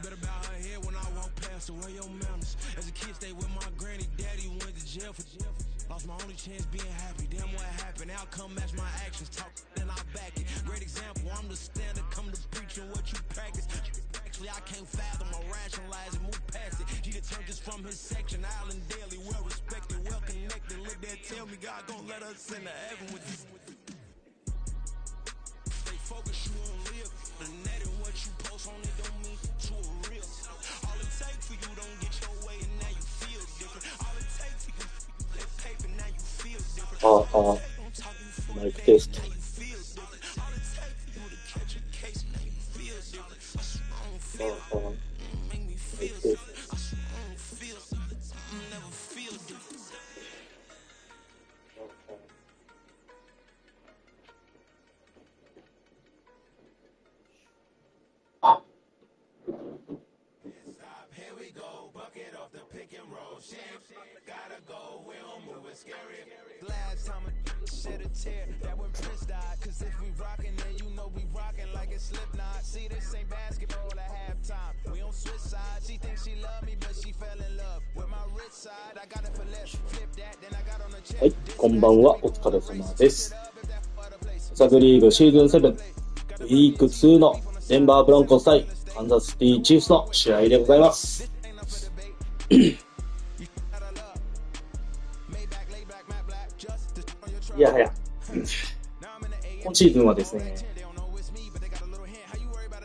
Better bow her head when I walk past her. Where your manners? As a kid, stayed with my granny. Daddy went to jail for jail. Lost my only chance being happy. Damn, what happened? Outcome match my actions. Talk, then I back it. Great example. I'm the standard. Come to preaching what you practice. Actually, I can't fathom or rationalize it. Move past it. She determined just from his section. Island daily, well respected, well connected. Look there, tell me God gon' let us into heaven with this. Stay focused, you won't live. The net and what you post on it don't mean to a real. All it takes for you don't get your way and now you feel different. All it takes for you that paper now you feel different.マイクテスト。Last time I shed a tear, that when Prince died. Cause if we rockin', then you know we rockin' like it's Slipknot. See, this ain't basketball at halftime. We on switch sides. She thinks she love me, but she fell in love with my rich side. I got it for less. Flip that, then I got on the check. はい、こんばんは。お疲れ様です。手探りーぐシーズン7、ウィーク2のデンバーブロンコス対カンザスシティチーフスの試合でございます。いやはや、今シーズンはですね、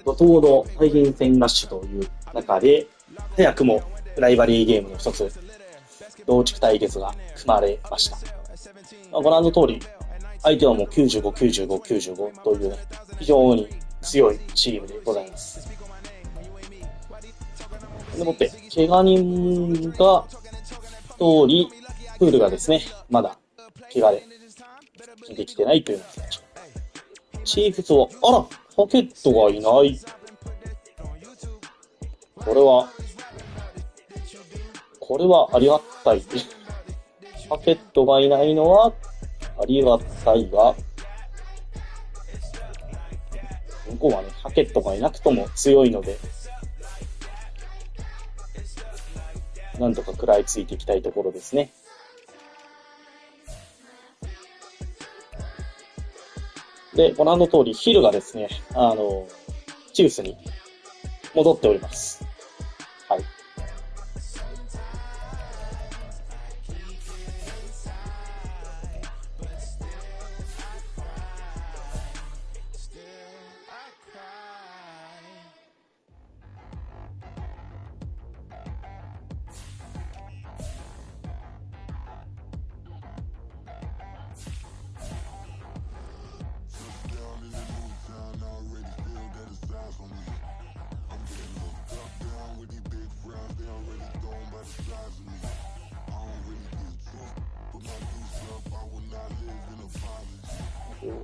怒涛の対戦戦ラッシュという中で、早くもライバリーゲームの一つ、同地区対決が組まれました。ご覧の通り、相手はもう95、95、95というね、非常に強いチームでございます。でもって、怪我人が通り、プールがですね、まだ怪我でできてないというような形。チーフスは、あら、ハケットがいない。これはありがたい。ハケットがいないのはありがたいが、向こうはね、ハケットがいなくとも強いので、なんとか食らいついていきたいところですね。で、ご覧の通り、ヒルがですね、チーフスに戻っております。はい。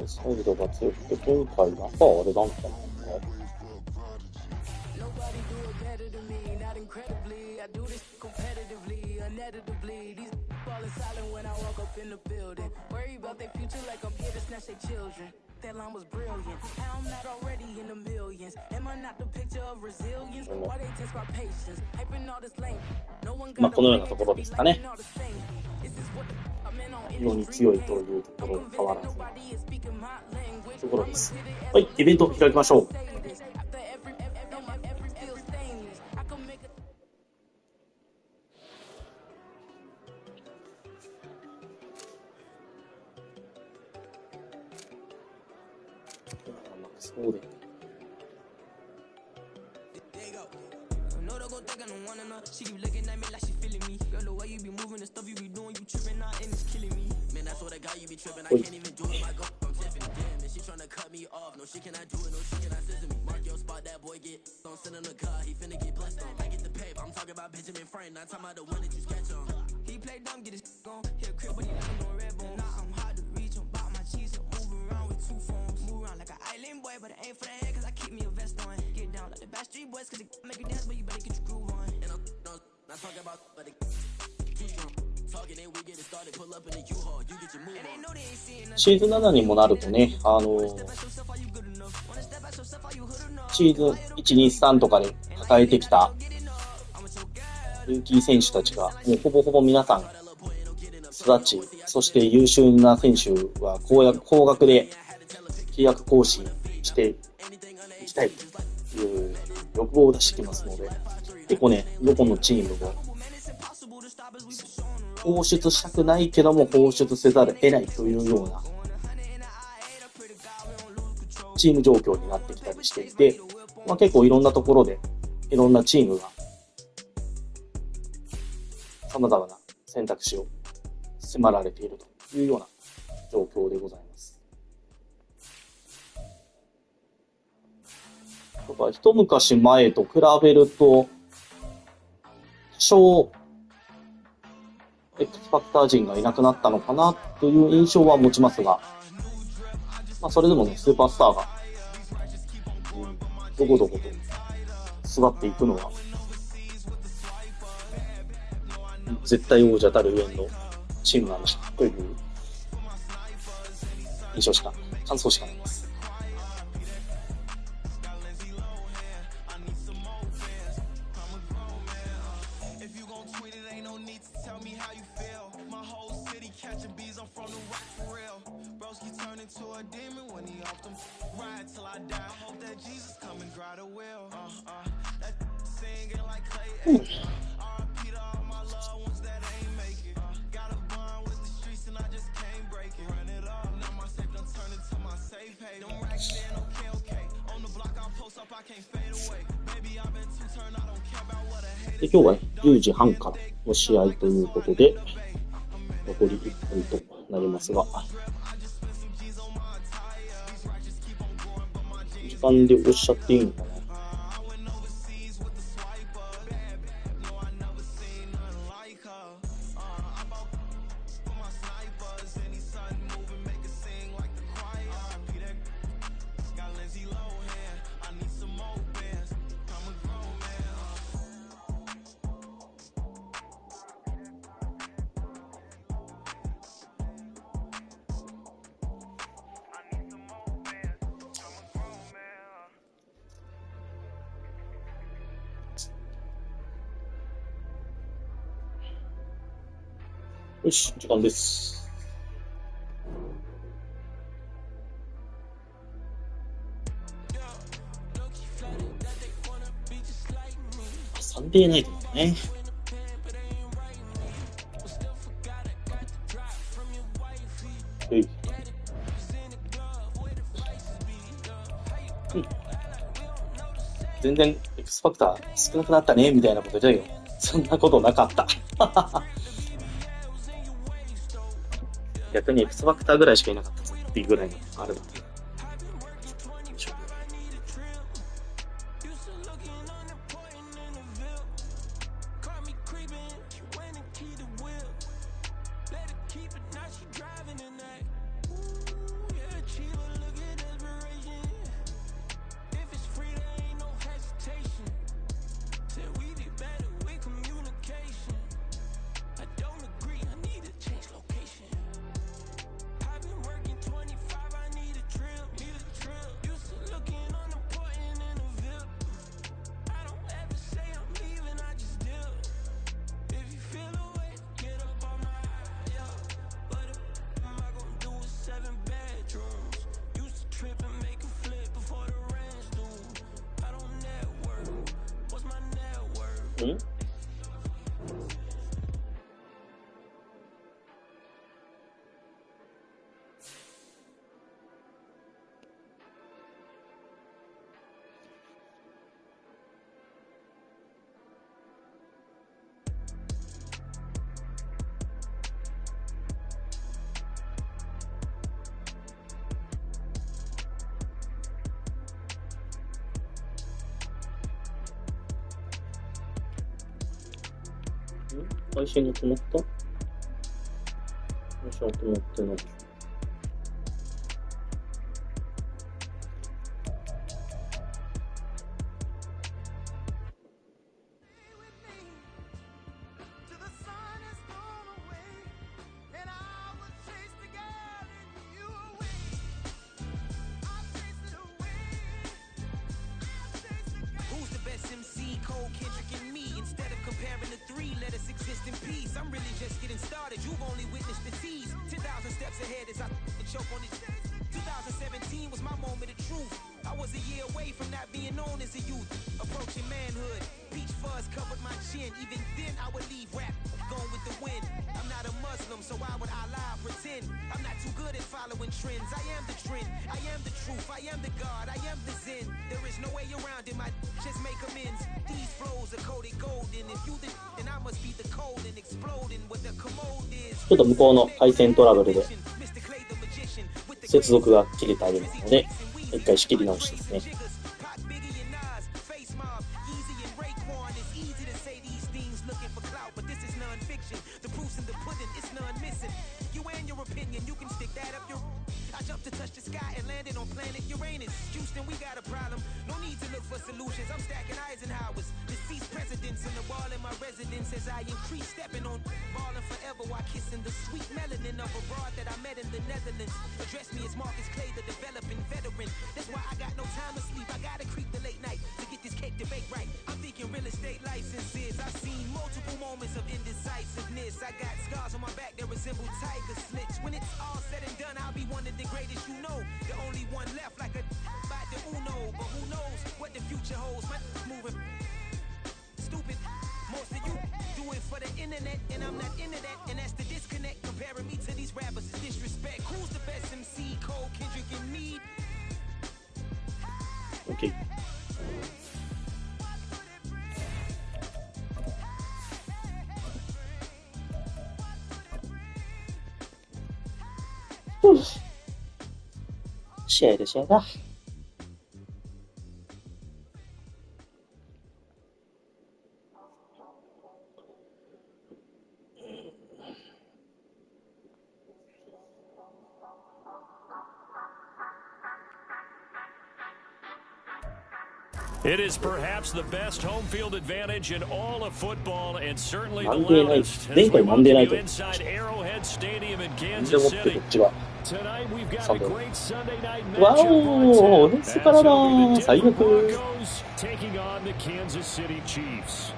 サイドが強くて、今回なんかあれなんかな。まあこのようなところですかね。非常に強いというところ変わらずところです。はい、イベント開きましょう。そうで。シーズン7にもなるとね、シーズン1、2、3とかで抱えてきたルーキー選手たちが、もうほぼほぼ皆さん育ち、そして優秀な選手は高額で契約更新していきたいという欲望を出してきますので、結構ね、どこのチームも放出したくないけども放出せざるを得ないというようなチーム状況になってきたりしていて、結構いろんなところでいろんなチームが様々な選択肢を迫られているというような状況でございます。一昔前と比べると、多少、X ファクター陣がいなくなったのかなという印象は持ちますが、それでもね、スーパースターが、どこどこと座っていくのは、絶対王者たる上のチームなんだという感想しかないです。で今日はね、10時半からの試合ということで、残り1分となりますが、時間でおっしゃっていいのかな。よし、時間です。サンデーナイトだね。全然 X ファクター少なくなったねみたいなことじゃよ。そんなことなかった。逆に X ファクターぐらいしかいなかったっていうぐらいのあるな。配信が止まった？配信が止まってない。comparing the three, let us exist in peace. I'm really just getting started. You've only witnessed the tease. 10,000 steps ahead as I choke on these. 2017 was my moment of truth. I was a year away from not being known as a youth. Approaching manhood, peach fuzz covered my chin. Even then I would leave rap going with the wind. I'm not a Muslim, so why would I lie or pretend? I'm not too good at following trends. I am the trend, I am the truth, I am the God, I am the Zen. There is no way around it, my just make amends. These flows are coated golden. If you the then I must be the cold and exploding what the commode is. ちょっと向こうの回線トラブルで接続が切れたようなので、一回仕切り直しですね。To touch the sky and landed on planet Uranus. Houston, we got a problem. No need to look for solutions. I'm stacking Eisenhowers. Deceased presidents in the wall in my residence as I increase stepping on balling forever while kissing the sweet melanin of a broad that I met in the Netherlands. Address me as Marcus Clay, the developing veteran. That's why I got no time to sleep. I gotta creep the late night to get this cake debate right. I'm thinking real estate licenses. I've seen multiple moments of indecisiveness. I got scars on my back that resemble tiger slits. When it's all said and done, I'll be one of the greatest. You know, the only one left like a by the Uno, but who knows what the future holds? My moving stupid. Most of you do it for the internet, and I'm not into that, and that's the disconnect. Comparing me to these rappers is disrespect. Who's the best MC? Cole, Kendrick, and me? Okay. Oof. 試合だ。It is perhaps the best home field advantage in all of football, and certainly the loudest. As we welcome you inside Arrowhead Stadium in Kansas City. Tonight we've got a great Sunday night matchup. As the Denver Broncos taking on the Kansas City Chiefs.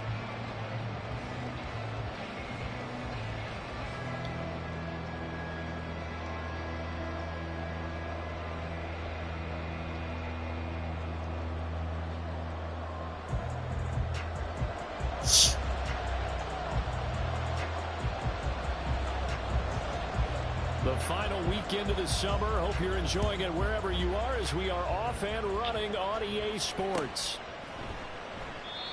The final weekend of the summer. Hope you're enjoying it wherever you are as we are off and running on EA Sports.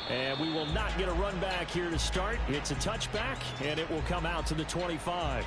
And we will not get a run back here to start. It's a touchback, and it will come out to the 25.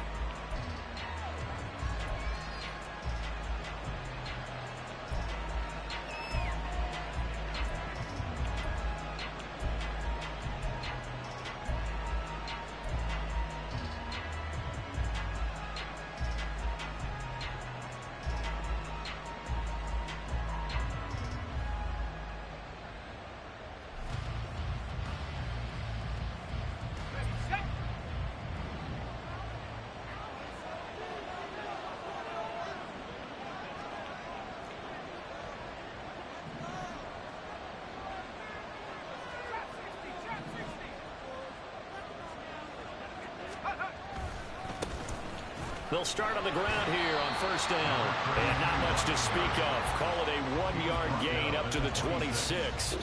They'll start on the ground here on first down. And not much to speak of. Call it a 1-yard gain up to the 26.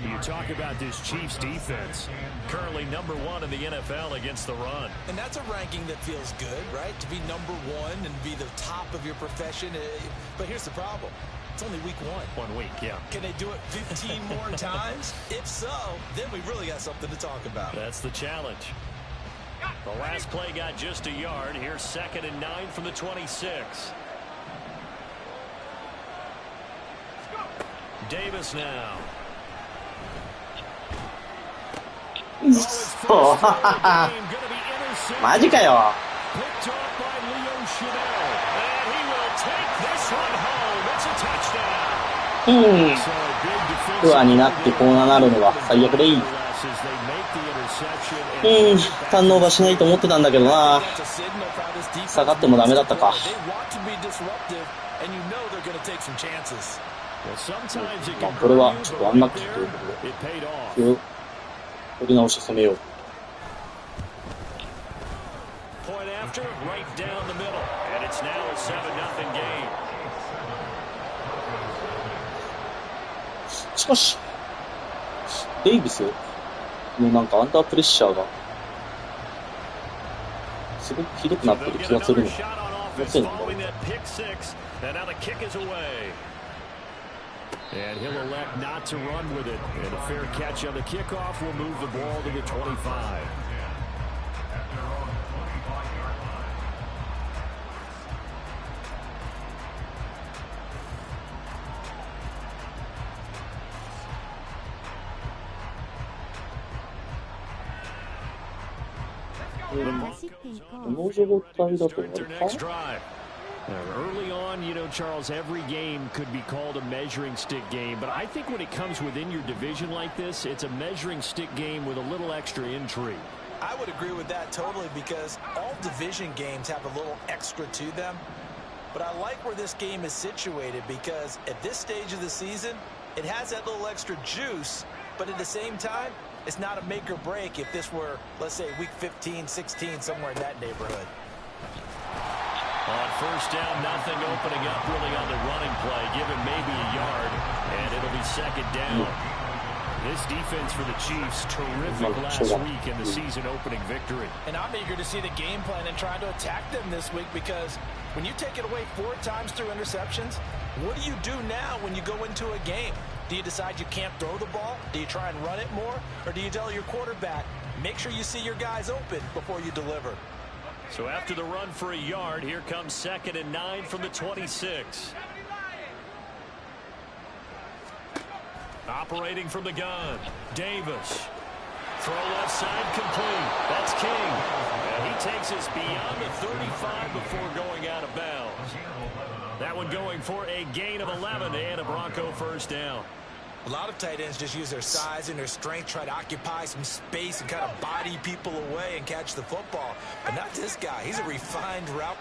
You talk about this Chiefs defense. Currently #1 in the NFL against the run. And that's a ranking that feels good, right? To be #1 and be the top of your profession. But here's the problem. It's only week 1. 1 week, yeah. Can they do it 15 more times? If so, then we really got something to talk about. That's the challenge. The last play got just a yard. Here's 2nd and 9 from the 26. Davis now. 마지かよ. Picked off by Leo Chanel. And he will take this one home. It's a touchdown. 不安になってこうなるのは最悪でいい。ターンオーバーしないと思ってたんだけどな。下がってもダメだったか。まあこれはちょっとアンラッキーということで、取り直して攻めよう。center, right down the middle. And it's now a 7-0 game. しかし、デイビスのなんかアンダープレッシャーがすごくひどくなってる気がするの。気のせいなんだろう。And he'll elect not to run with it. And a fair catch on the kickoff will move the ball to the 25. Early on, you know, Charles, every game could be called a measuring stick game. But I think when it comes within your division like this, it's a measuring stick game with a little extra intrigue. I would agree with that totally because all division games have a little extra to them. But I like where this game is situated because at this stage of the season, it has that little extra juice. But at the same time, it's not a make or break if this were, let's say, week 15, 16, somewhere in that neighborhood. On first down, nothing opening up really on the running play. Give him maybe a yard, and it'll be second down. This defense for the Chiefs, terrific last week in the season opening victory. And I'm eager to see the game plan and try to attack them this week because when you take it away 4 times through interceptions, what do you do now when you go into a game? Do you decide you can't throw the ball? Do you try and run it more? Or do you tell your quarterback, make sure you see your guys open before you deliver? So after the run for a yard, here comes 2nd and 9 from the 26. Operating from the gun, Davis. Throw left side complete. That's King. And he takes us beyond the 35 before going out of bounds. That one going for a gain of 11 and a Bronco first down. A lot of tight ends just use their size and their strength, try to occupy some space and kind of body people away and catch the football. But not this guy. He's a refined route.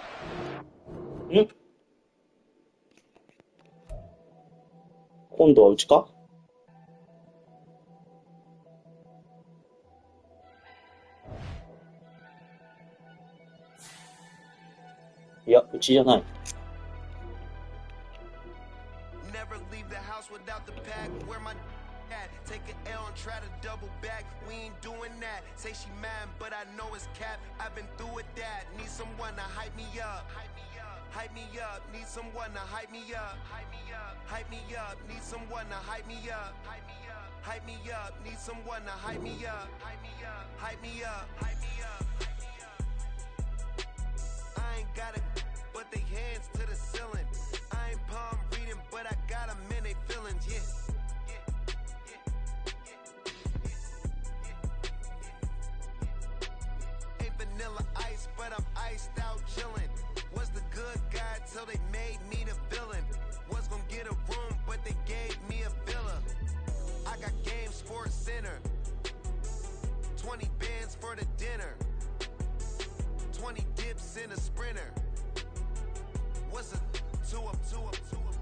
Yep. 今度はうちか？いや、うちじゃない。Without the pack, where my at? Take an L and try to double back. We ain't doing that. Say she mad, but I know it's cap. I've been through with that. Need someone to hype me up. Hype me up. Hype me up. Need someone to hype me up. Hype me up. Hype me up. Need someone to hype me up. Hype me up. Hype me up. Need someone to hype me up. Hype me up. Hype me up. Hype me up. Hype me up. I ain't got it, but they hands to the ceiling. I ain't palm reading, but I got them in they feelings, yeah. Ain't vanilla ice, but I'm iced out chillin'. Was the good guy till they made me the villain. Was gonna get a room, but they gave me a villa. I got game Sports Center. 20 bands for the dinner. 20 dips in a sprinter. What's a 2 up, 2 up, 2 up?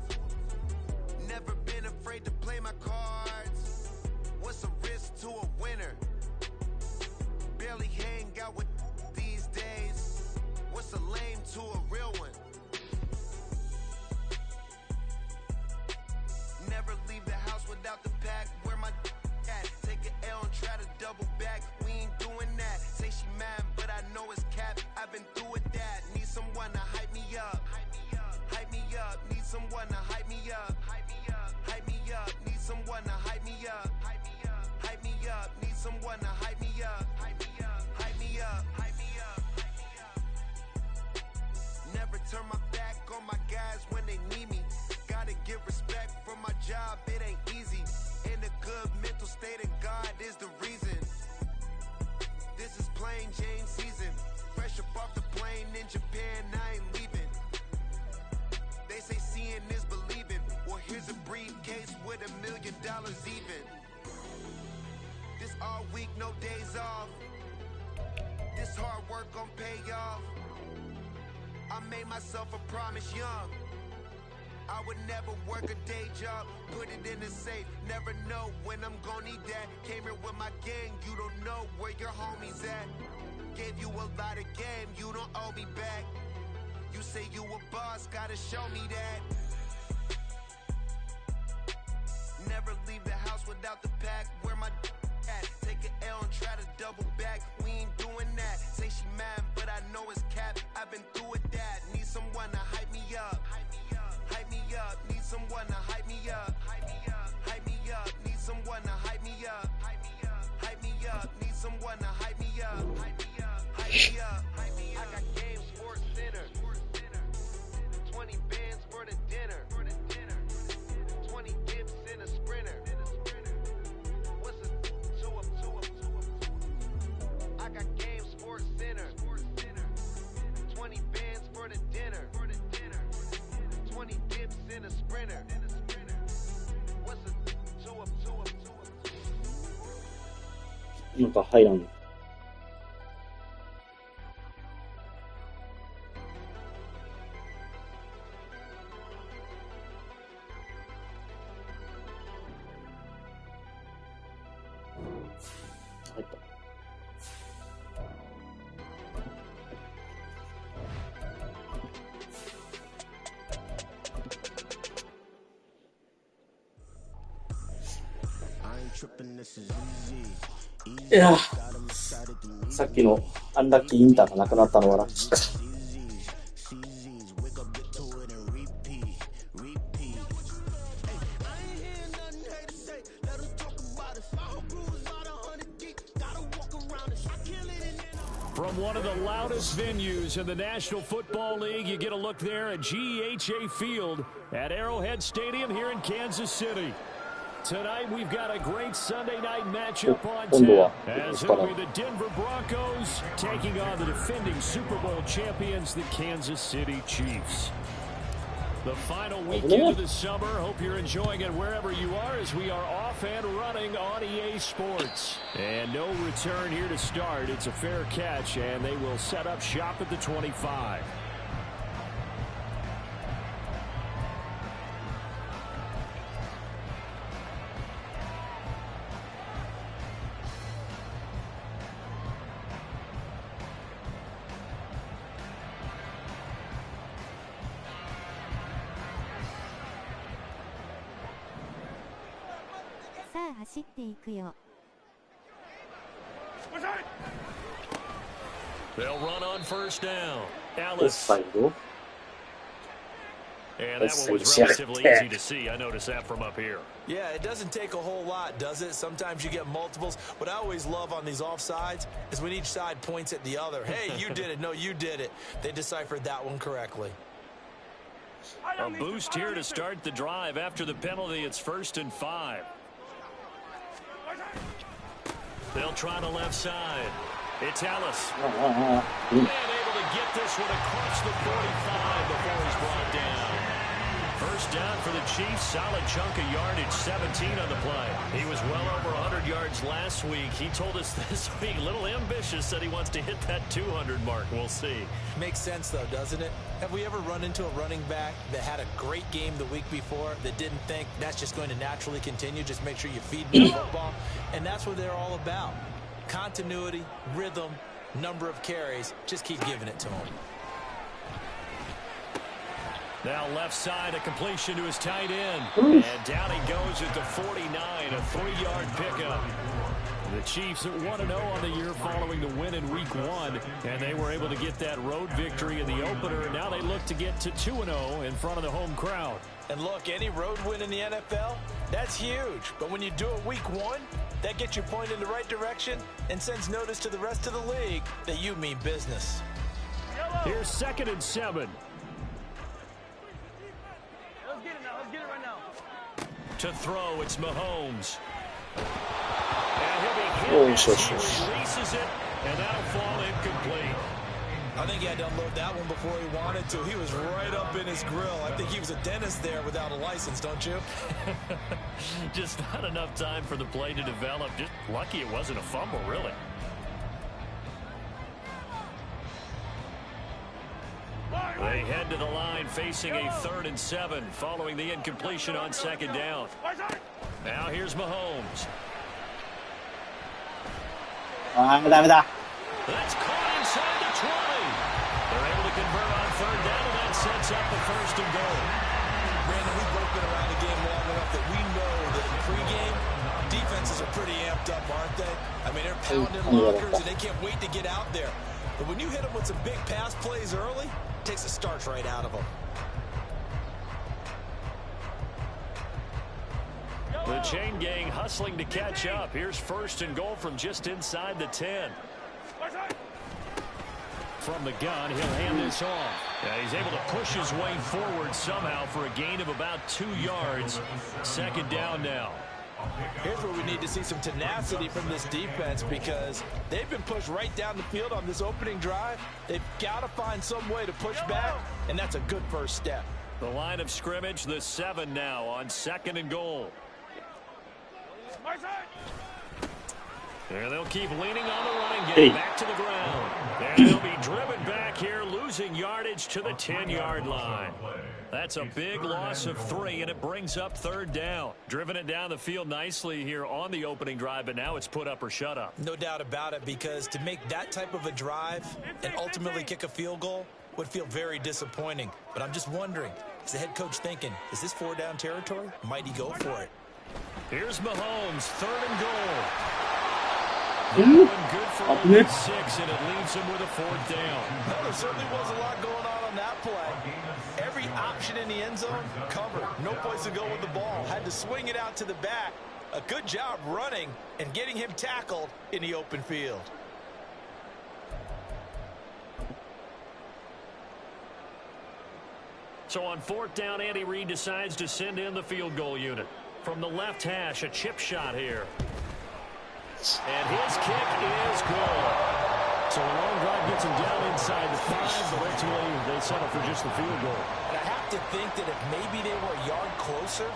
Never been afraid to play my cards. What's a risk to a winner? Barely hang out with these days. What's a lame to a real one? Never leave the house without the pack. Where my at? Take an L and try to double back. We ain't doing that. Say she mad, but I know it's cap. I've been through with that. Need someone to hype me up. Hype me up. Hype me up. Need someone to hype me up. Hype me up. Hype me up. Need someone to hype me up. Hype me up. Hype me up. Need someone to hype me up. Hype me up. Hype me up. Hype me up. Hype me up. Never turn my back on my guys when they need me. Gotta give respect for my job. It ain't easy. In a good mental state, and God is the reason. This is plain Jane season. Fresh up off the plane in Japan, I ain't leaving. They say seeing is believing. Well, here's a briefcase with $1 million even. This all week, no days off. This hard work gon' pay off. I made myself a promise young. I would never work a day job, put it in the safe. Never know when I'm gon' need that. Came here with my gang, you don't know where your homies at. gave you a lot of game, you don't owe me back. You say you a boss, gotta show me that. Never leave the house without the pack. Where my at? Take an L and try to double back. We ain't doing that. Say she mad, but I know it's cap. I've been through with that. Need someone to hype me up. Hype me up. Need someone to hype me up. Hype me up. Hype me up. Need someone to hype me up. Hype me up. Hype me up. Need someone to hype me up. Hype me up. Hype me up. Hype me up. I got game sports center. 20 bands for the dinner. 20 dips in a sprinter. What's a 2 up, 2 up, 2 up? I got game sports center. 20 bands for the dinner. 20 dips in a sprinter. What's a 2 up, 2 up, 2 up? なんか入らんの。入った。いやー、さっきのアンラッキーインターがなくなったのはラッキーか。From one of the loudest venues in the National Football League, you get a look there at GEHA Field at Arrowhead Stadium here in Kansas City. Tonight, we've got a great Sunday night matchup on tap, as it'll be the Denver Broncos taking on the defending Super Bowl champions, the Kansas City Chiefs. The final weekend of the summer. Hope you're enjoying it wherever you are, as we are off and running on EA Sports. And no return here to start. It's a fair catch, and they will set up shop at the 25. They'll run on first down. Alice. And that one was relatively easy to see. I noticed that from up here. Yeah, it doesn't take a whole lot, does it? Sometimes you get multiples. What I always love on these offsides is when each side points at the other. Hey, you did it. No, you did it. They deciphered that one correctly. A boost here to start the drive. After the penalty, it's 1st and 5. They'll try the left side. It's Alice. And able to get this one across the 45 before he's brought down. First down for the Chiefs. Solid chunk of yardage, 17 on the play. He was well over 100 yards last week. He told us this week, a little ambitious, said he wants to hit that 200 mark. We'll see. Makes sense, though, doesn't it? Have we ever run into a running back that had a great game the week before that didn't think that's just going to naturally continue? Just make sure you feed me the football. And that's what they're all about. Continuity, rhythm, number of carries. Just keep giving it to him. Now left side, a completion to his tight end. And down he goes at the 49, a 3-yard pickup. The Chiefs at 1-0 on the year following the win in Week 1. And they were able to get that road victory in the opener. And now they look to get to 2-0 in front of the home crowd. And look, any road win in the NFL, that's huge. But when you do it Week 1, that gets you pointed in the right direction and sends notice to the rest of the league that you mean business. Here's 2nd and 7. Let's get it now. Let's get it right now. To throw, it's Mahomes. And he'll be hit as he releases it, and that'll fall incomplete. I think he had to unload that one before he wanted to. He was right up in his grill. I think he was a dentist there without a license, don't you? Just not enough time for the play to develop. Just lucky it wasn't a fumble, really. They head to the line facing a 3rd and 7 following the incompletion on 2nd down. Now here's Mahomes. Damn. That's caught inside the 20. They're able to convert on third down, and that sets up the first and goal. Brandon, we've both been around the game long enough that we know that in pregame, defenses are pretty amped up, aren't they? I mean, they're pounding lockers, and they can't wait to get out there. But when you hit them with some big pass plays early, it takes the starch right out of them. The chain gang hustling to catch up. Here's first and goal from just inside the 10. From the gun, he'll hand this off. He's able to push his way forward somehow for a gain of about 2 yards. Second down now. Here's where we need to see some tenacity from this defense because they've been pushed right down the field on this opening drive. They've got to find some way to push back, and that's a good first step. The line of scrimmage, the 7 now on second and goal. And they'll keep leaning on the running game back to the ground. And they'll be driven back here, losing yardage to the 10-yard line. That's a big loss of 3, and it brings up third down. Driven it down the field nicely here on the opening drive, but now it's put up or shut up. No doubt about it, because to make that type of a drive and ultimately kick a field goal would feel very disappointing. But I'm just wondering, is the head coach thinking, is this 4-down territory? Might he go for it? Here's Mahomes, third and goal. Good for only 6, and it leaves him with a fourth down. Well, there certainly was a lot going on that play. Every option in the end zone covered. No place to go with the ball. Had to swing it out to the back. A good job running and getting him tackled in the open field. So on fourth down, Andy Reid decides to send in the field goal unit. From the left hash, a chip shot here. And his kick is good. So a long drive gets him down inside the 5, but ultimately they settle for just the field goal. And I have to think that if maybe they were a yard closer,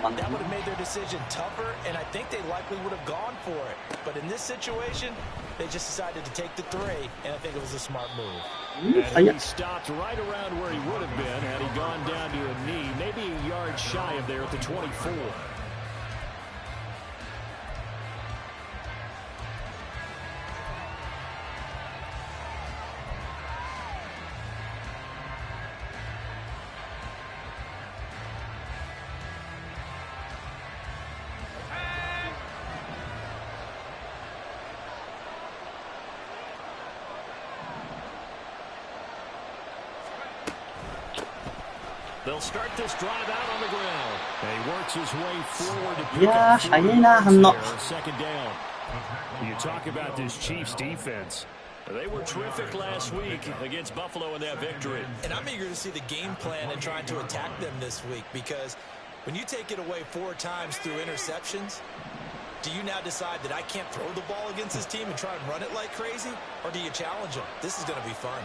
that would have made their decision tougher, and I think they likely would have gone for it. But in this situation, they just decided to take the 3, and I think it was a smart move. And he stopped right around where he would have been had he gone down to a knee, maybe a yard shy of there at the 24. They'll start this drive out on the ground. And he works his way forward to pick up 4 second down. You talk about this Chiefs defense. They were terrific last week against Buffalo in that victory. And I'm eager to see the game plan and trying to attack them this week, because when you take it away 4 times through interceptions, do you now decide that I can't throw the ball against this team and try and run it like crazy? Or do you challenge them? This is going to be fun.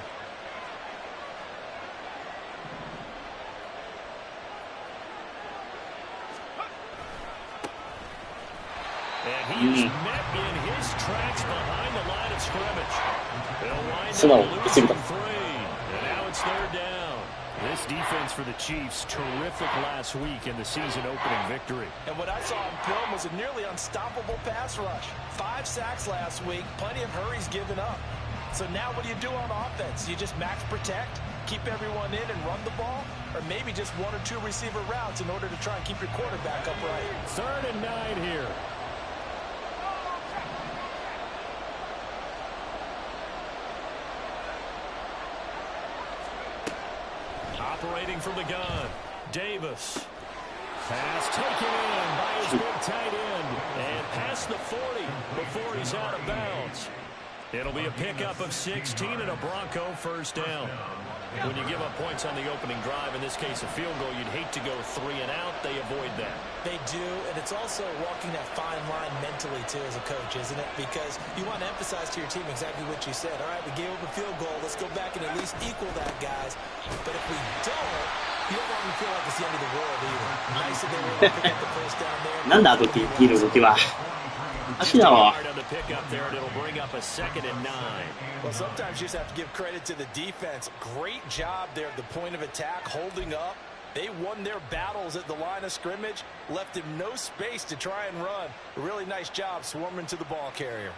And he is met in his tracks behind the line of scrimmage. They'll wind up losing 3. And now it's third down. This defense for the Chiefs, terrific last week in the season opening victory. And what I saw in film was a nearly unstoppable pass rush. 5 sacks last week, plenty of hurries given up. So now what do you do on offense? You just max protect, keep everyone in and run the ball, or maybe just 1 or 2 receiver routes in order to try and keep your quarterback upright. 3rd and 9 here. Operating from the gun, Davis. Pass taken in by his big tight end. And past the 40 before he's out of bounds. It'll be a pickup of 16 and a Bronco first down. When you give up points on the opening drive, in this case a field goal, you'd hate to go 3 and out. They avoid that. They do, and it's also walking that fine line mentally, too, as a coach, isn't it? Because you want to emphasize to your team exactly what you said. All right, we gave up a field goal. Let's go back and at least equal that, guys. But if we don't, you don't want to feel like it's the end of the world either. Nice that they were able to pick up the first down there. なんだあとって言う動きは。足だわ。Well, sometimes you just have to give credit to the defense. Great job there at the point of attack, holding up. They won their battles at the line of scrimmage, left him no space to try and run. A really nice job swarming to the ball carrier.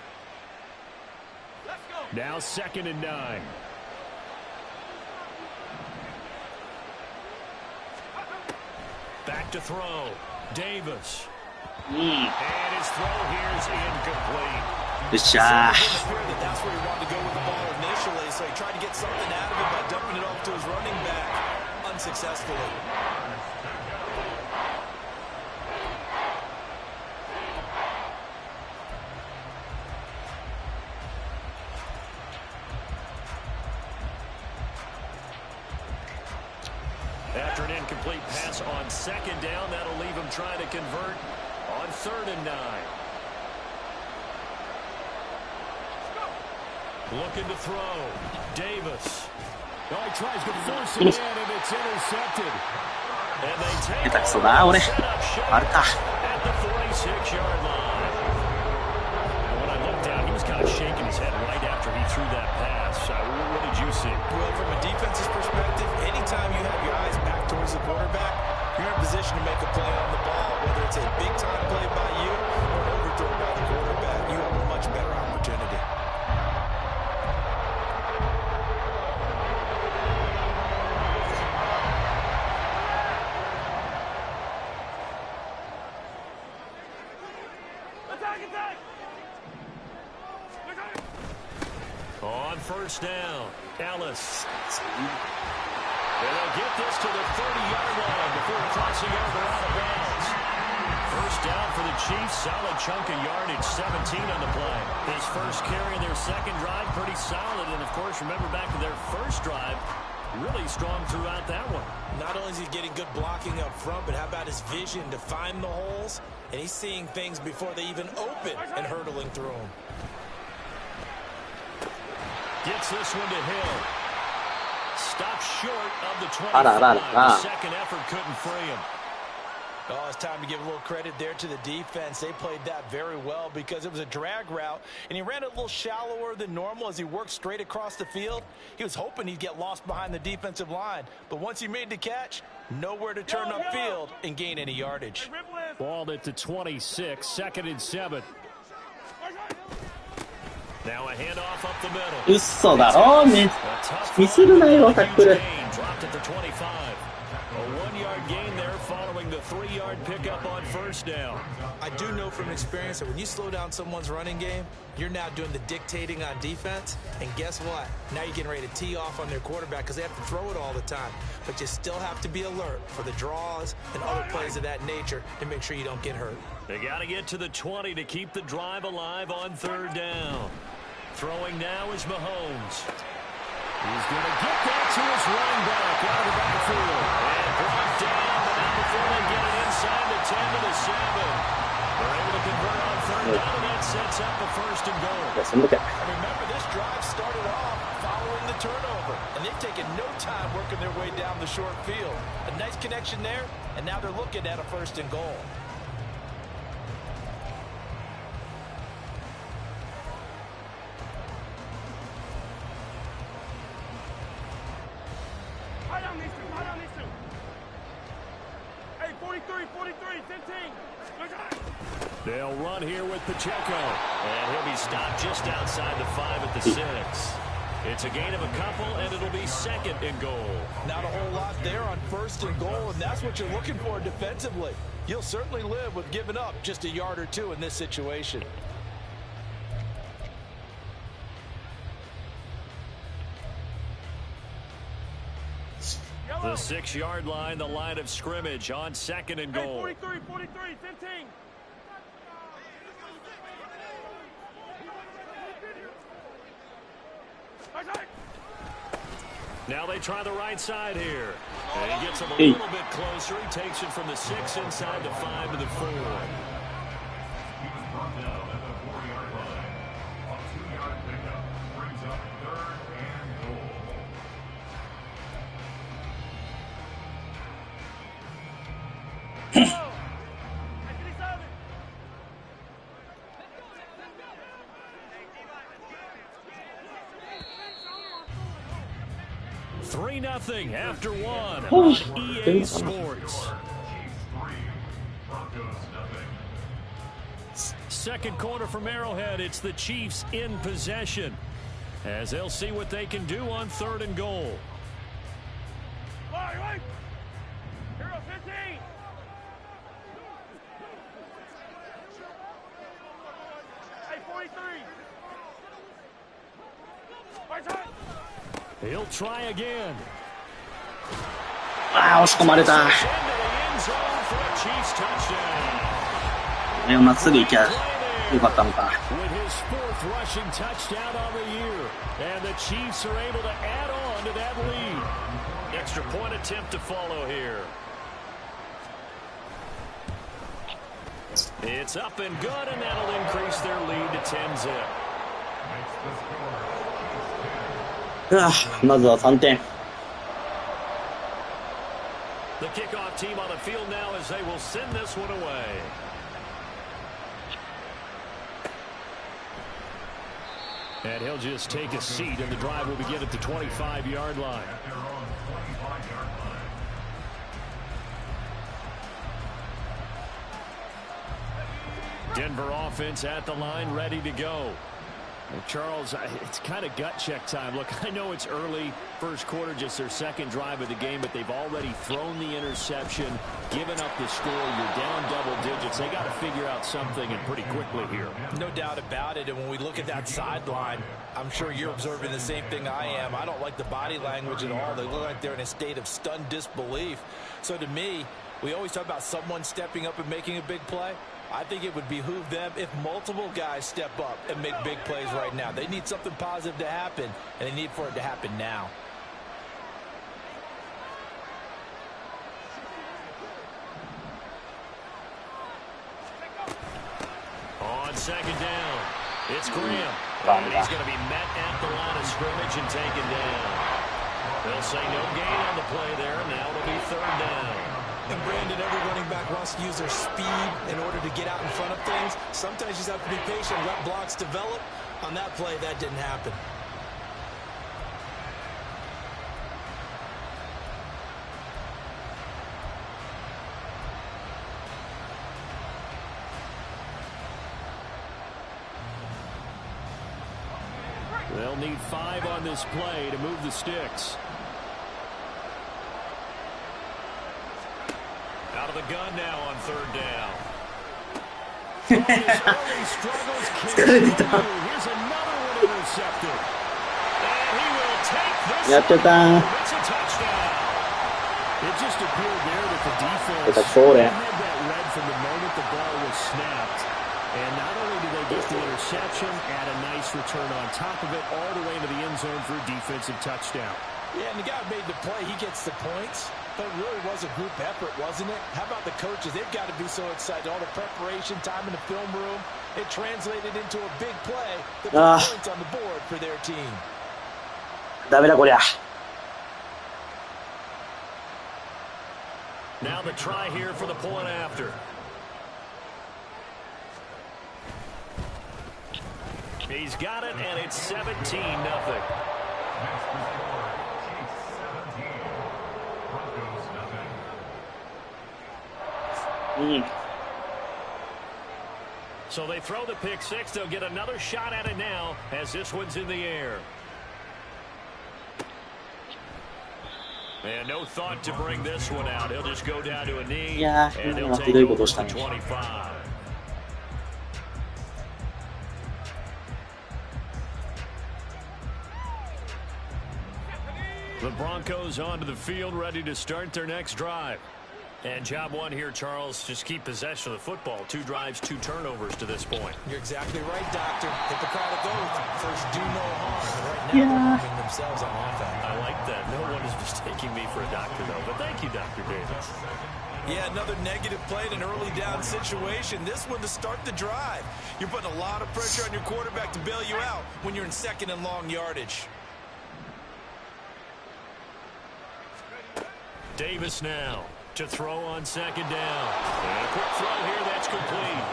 Let's go. Now 2nd and 9. Back to throw. Davis. And his throw here is incomplete. よっしゃー。 That's where he wanted to go with the ball initially, so he tried to get something out of it by dumping it off to his running back unsuccessfully. After an incomplete pass on 2nd down, that'll leave him trying to convert on 3rd and 9. Looking to throw. Davis. Oh, he tries to force it in, and it's intercepted. And they take下手くそだ、俺。あれか。 at the 46-yard line. And when I looked down, he was kind of shaking his head right after he threw that pass. What did you see? Well, from a defense's perspective, anytime you have your eyes back towards the quarterback, you're in position to make a play on the ball, whether it's a big-time play by you or an overthrow by the quarterback. You have a much better opportunity. On 1st down, Ellis. And they'll get this to the 30-yard line before crossing over out of bounds. 1st down for the Chiefs. Solid chunk of yardage, 17 on the play. His first carry in their 2nd drive, pretty solid. And, of course, remember back to their 1st drive, really strong throughout that one. Not only is he getting good blocking up front, but how about his vision to find the holes? And he's seeing things before they even open and hurtling through them. Gets this one to Hill. Stops short of the 25. Ah. The 2nd effort couldn't free him. Oh, it's time to give a little credit there to the defense. They played that very well because it was a drag route, and he ran it a little shallower than normal as he worked straight across the field. He was hoping he'd get lost behind the defensive line, but once he made the catch, nowhere to turn upfield and gain any yardage. Balled at the 26, 2nd and 7. Now a handoff up the middle. 嘘だろね。ミスるなよ、タックル。 Dropped at the 25. A 1-yard gain there following the 3-yard pickup on 1st down. I do know from experience that when you slow down someone's running game, you're now doing the dictating on defense. And guess what? Now you're getting ready to tee off on their quarterback because they have to throw it all the time. But you still have to be alert for the draws and other plays of that nature to make sure you don't get hurt. They got to get to the 20 to keep the drive alive on 3rd down. Throwing now is Mahomes. He's going to get that to his running back out of the backfield. And brought down, but not before they get it inside the 10 to the 7. They're able to convert on 3rd down, and that sets up a 1st and goal. And remember, this drive started off following the turnover, and they've taken no time working their way down the short field. A nice connection there, and now they're looking at a 1st and goal. Hey, 43, 15. They'll run here with Pacheco. And he'll be stopped just outside the 5 at the 6. It's a gain of a couple, and it'll be 2nd and goal. Not a whole lot there on 1st and goal, and that's what you're looking for defensively. You'll certainly live with giving up just a yard or two in this situation. The 6-yard line, the line of scrimmage on 2nd and goal. Hey, 43, 15. Now they try the right side here. And he gets him a little bit closer. He takes it from the 6 inside the 5 to the 4. Nothing after one on EA Sports. 2nd quarter from Arrowhead. It's the Chiefs in possession. as they'll see what they can do on 3rd and goal. Right. Here goes 15. Hey, 43. Right side. He'll try again. ああ、押し込まれた。まっすぐ行きゃよかったのか。With his 4th rushing touchdown on the year, and the Chiefs are able to add on to that lead. Extra point attempt to follow here. It's up and good, and that'll increase their lead to 10-zip. まずは3点。The kickoff team on the field now as they will send this one away. And he'll just take a seat, and the drive will begin at the 25-yard line. Denver offense at the line, ready to go. Well, Charles, it's kind of gut check time. Look, I know it's early, first quarter, just their 2nd drive of the game, but they've already thrown the interception, given up the score. You're down double digits. They got to figure out something, and pretty quickly here. No doubt about it. And when we look at that sideline, I'm sure you're observing the same thing I am. I don't like the body language at all. They look like they're in a state of stunned disbelief. So to me, we always talk about someone stepping up and making a big play. I think it would behoove them if multiple guys step up and make big plays right now. They need something positive to happen, and they need for it to happen now. On 2nd down, it's Graham. And he's going to be met at the line of scrimmage and taken down. They'll say no gain on the play there. Now it'll be 3rd down. And Brandon, every running back wants to use their speed in order to get out in front of things. Sometimes you just have to be patient, let blocks develop. On that play, that didn't happen. They'll need 5 on this play to move the sticks. Out of the gun now on 3rd down. Here's another one intercepted. And he will take this one. It's a touchdown. It just appeared there that the defense had that read from the moment the ball was snapped. And not only did they get the interception, add a nice return on top of it, all the way into the end zone for a defensive touchdown. Yeah, and the guy made the play. He gets the points. But it really was a group effort, wasn't it? How about the coaches? They've got to be so excited. All the preparation, time in the film room. It translated into a big play that put points on the board for their team. ダメだこりゃ。Now the try here for the point after. He's got it, and it's 17-0. So they throw the pick 6. They'll get another shot at it now as this one's in the air. And no thought to bring this one out. He'll just go down to a knee, and he'll take over to 25. The Broncos onto the field, ready to start their next drive. And job one here, Charles, just keep possession of the football. 2 drives, 2 turnovers to this point. You're exactly right, Doctor. Hippocratic oath. First, do no harm. Right now, they're harming themselves on offense. I like that. No one is mistaking me for a doctor, though. But thank you, Dr. Davis. Yeah, another negative play in an early down situation. This one to start the drive. You're putting a lot of pressure on your quarterback to bail you out when you're in 2nd and long yardage. Davis now to throw on 2nd down. And a quick throw here, that's complete.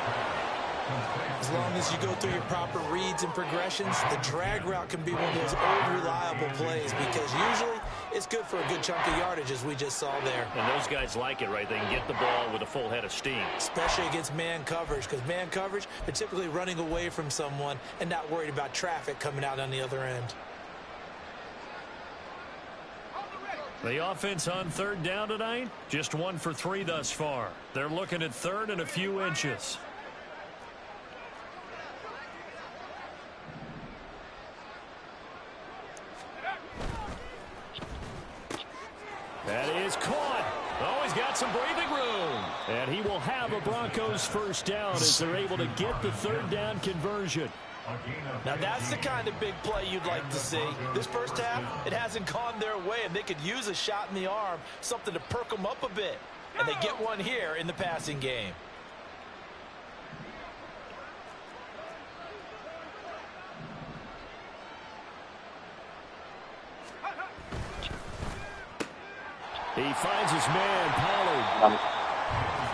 As long as you go through your proper reads and progressions, the drag route can be one of those old reliable plays because usually It's good for a good chunk of yardage, as we just saw there. And those guys like it, right? They can get the ball with a full head of steam. Especially against man coverage, because man coverage, they're typically running away from someone and not worried about traffic coming out on the other end. The offense on third down tonight, just 1 for 3 thus far. They're looking at third and a few inches. That is caught. Oh, he's got some breathing room. And he will have a Broncos first down as they're able to get the third down conversion. Now that's the kind of big play you'd like to see. This first half, it hasn't gone their way, and they could use a shot in the arm, something to perk them up a bit. And they get one here in the passing game. He finds his man, Pollard.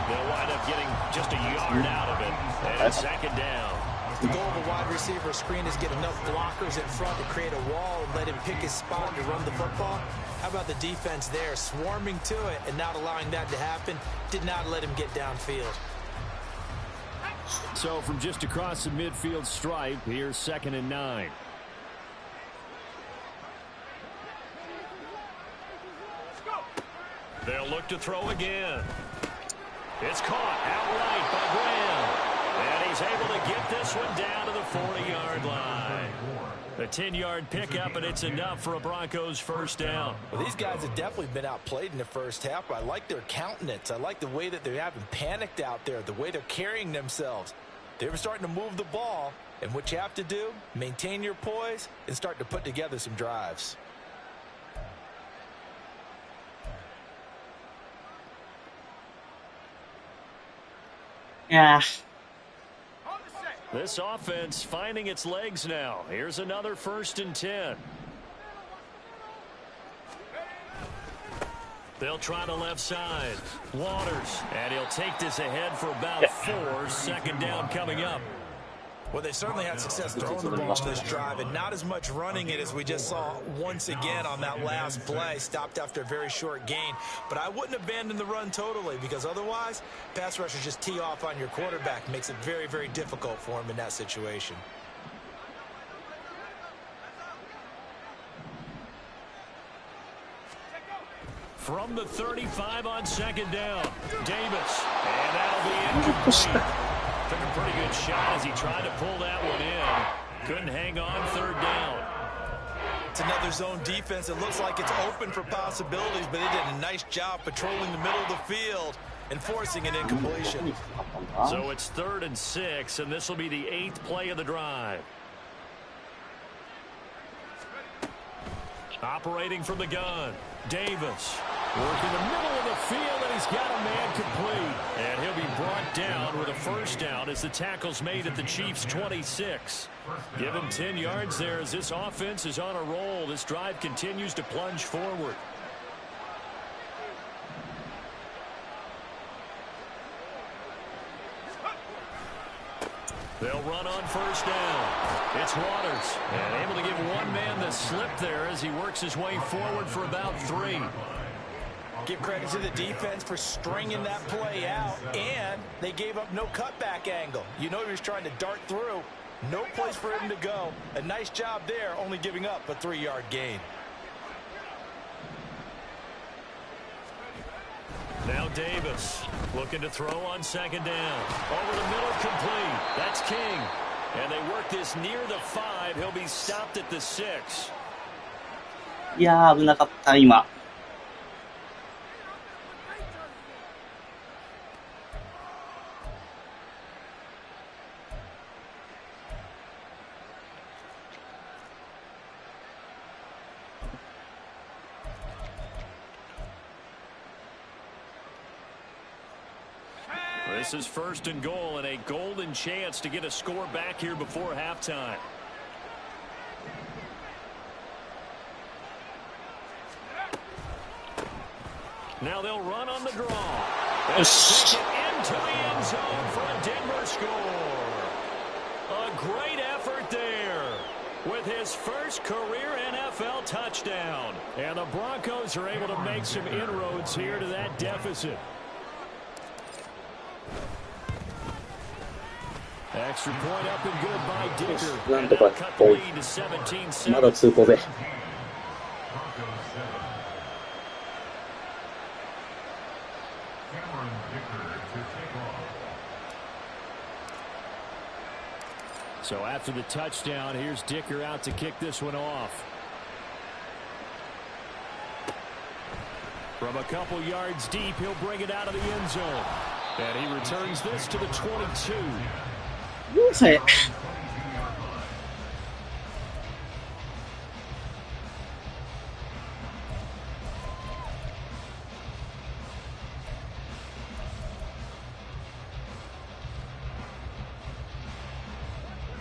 They'll wind up getting just a yard out of it. And second down. The goal of a wide receiver screen is get enough blockers in front to create a wall and let him pick his spot to run the football. How about the defense there, swarming to it and not allowing that to happen? Did not let him get downfield. So from just across the midfield stripe, here's 2nd and 9. They'll look to throw again. It's caught outright by Graham. And he's able to get this one down to the 40-yard line. A 10-yard pickup, and it's enough for a Broncos first down. Well, these guys have definitely been outplayed in the first half, but I like their countenance. I like the way that they haven't panicked out there, the way they're carrying themselves. They were starting to move the ball, and what you have to do, maintain your poise and start to put together some drives. Yeah. This offense finding its legs now. Here's another 1st and 10. They'll try the left side. Waters, and he'll take this ahead for about 4. 2nd down coming up. Well, they certainly had success throwing the ball on this drive, and not as much running it as we just saw once again on that last play. Stopped after a very short gain. But I wouldn't abandon the run totally, because otherwise, pass rushers just tee off on your quarterback. Makes it very, very difficult for him in that situation. From the 35 on 2nd down, Davis, and that'll be incomplete. Took a pretty good shot as he tried to pull that one in. Couldn't hang on 3rd down. It's another zone defense. It looks like it's open for possibilities, but they did a nice job patrolling the middle of the field and forcing an incompletion. So it's 3rd and 6, and this will be the 8th play of the drive. Operating from the gun, Davis. Working the middle of the field, and he's got a man complete. And he'll be brought down with a first down as the tackle's made at the Chiefs' 26. Give him 10 yards there as this offense is on a roll. This drive continues to plunge forward. They'll run on first down. It's Waters, and able to give one man the slip there as he works his way forward for about 3. Give credit to the defense for stringing that play out, and they gave up no cutback angle. You know he was trying to dart through. No place for him to go. A nice job there, only giving up a 3-yard gain. Now Davis looking to throw on 2nd down. Over the middle, complete. That's King. And they work this near the 5. He'll be stopped at the 6. いやー、危なかった、今。This is 1st and goal and a golden chance to get a score back here before halftime. Now they'll run on the draw. And take it into the end zone for a Denver score. A great effort there. with his first career NFL touchdown. And the Broncos are able to make some inroads here to that deficit. Extra point up and good by Dicker. なんとか遠い。まだ通行で。So after the touchdown, here's Dicker out to kick this one off. From a couple yards deep, he'll bring it out of the end zone. And he returns this to the 22. はい。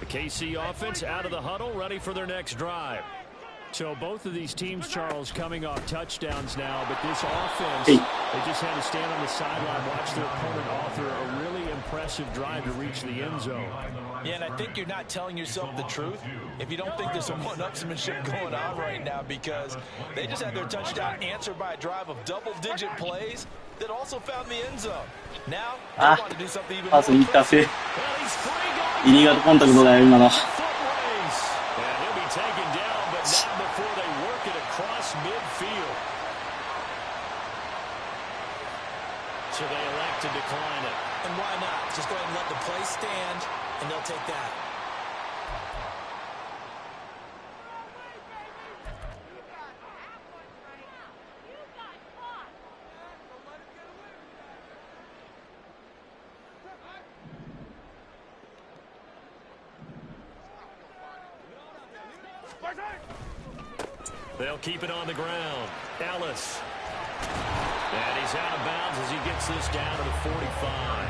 The KC offense out of the huddle, ready for their next drive. So both of these teams, Charles, coming off touchdowns now, but this offense, they just had to stand on the sideline, watch their opponent author a really impressive drive to reach the end zone. Yeah, and I think you're not telling yourself the truth if you don't think there's some one-upsmanship going on right now, because they just had their touchdown answered by a drive of double-digit plays that also found the end zone. Now, they want to do something even more impressive. イリーガルコンタクトだよ、今の。Before they work it across midfield. So they elect to decline it. And why not? Just go ahead and let the play stand, and they'll take that. They'll keep it on the ground. Ellis. And he's out of bounds as he gets this down to the 45.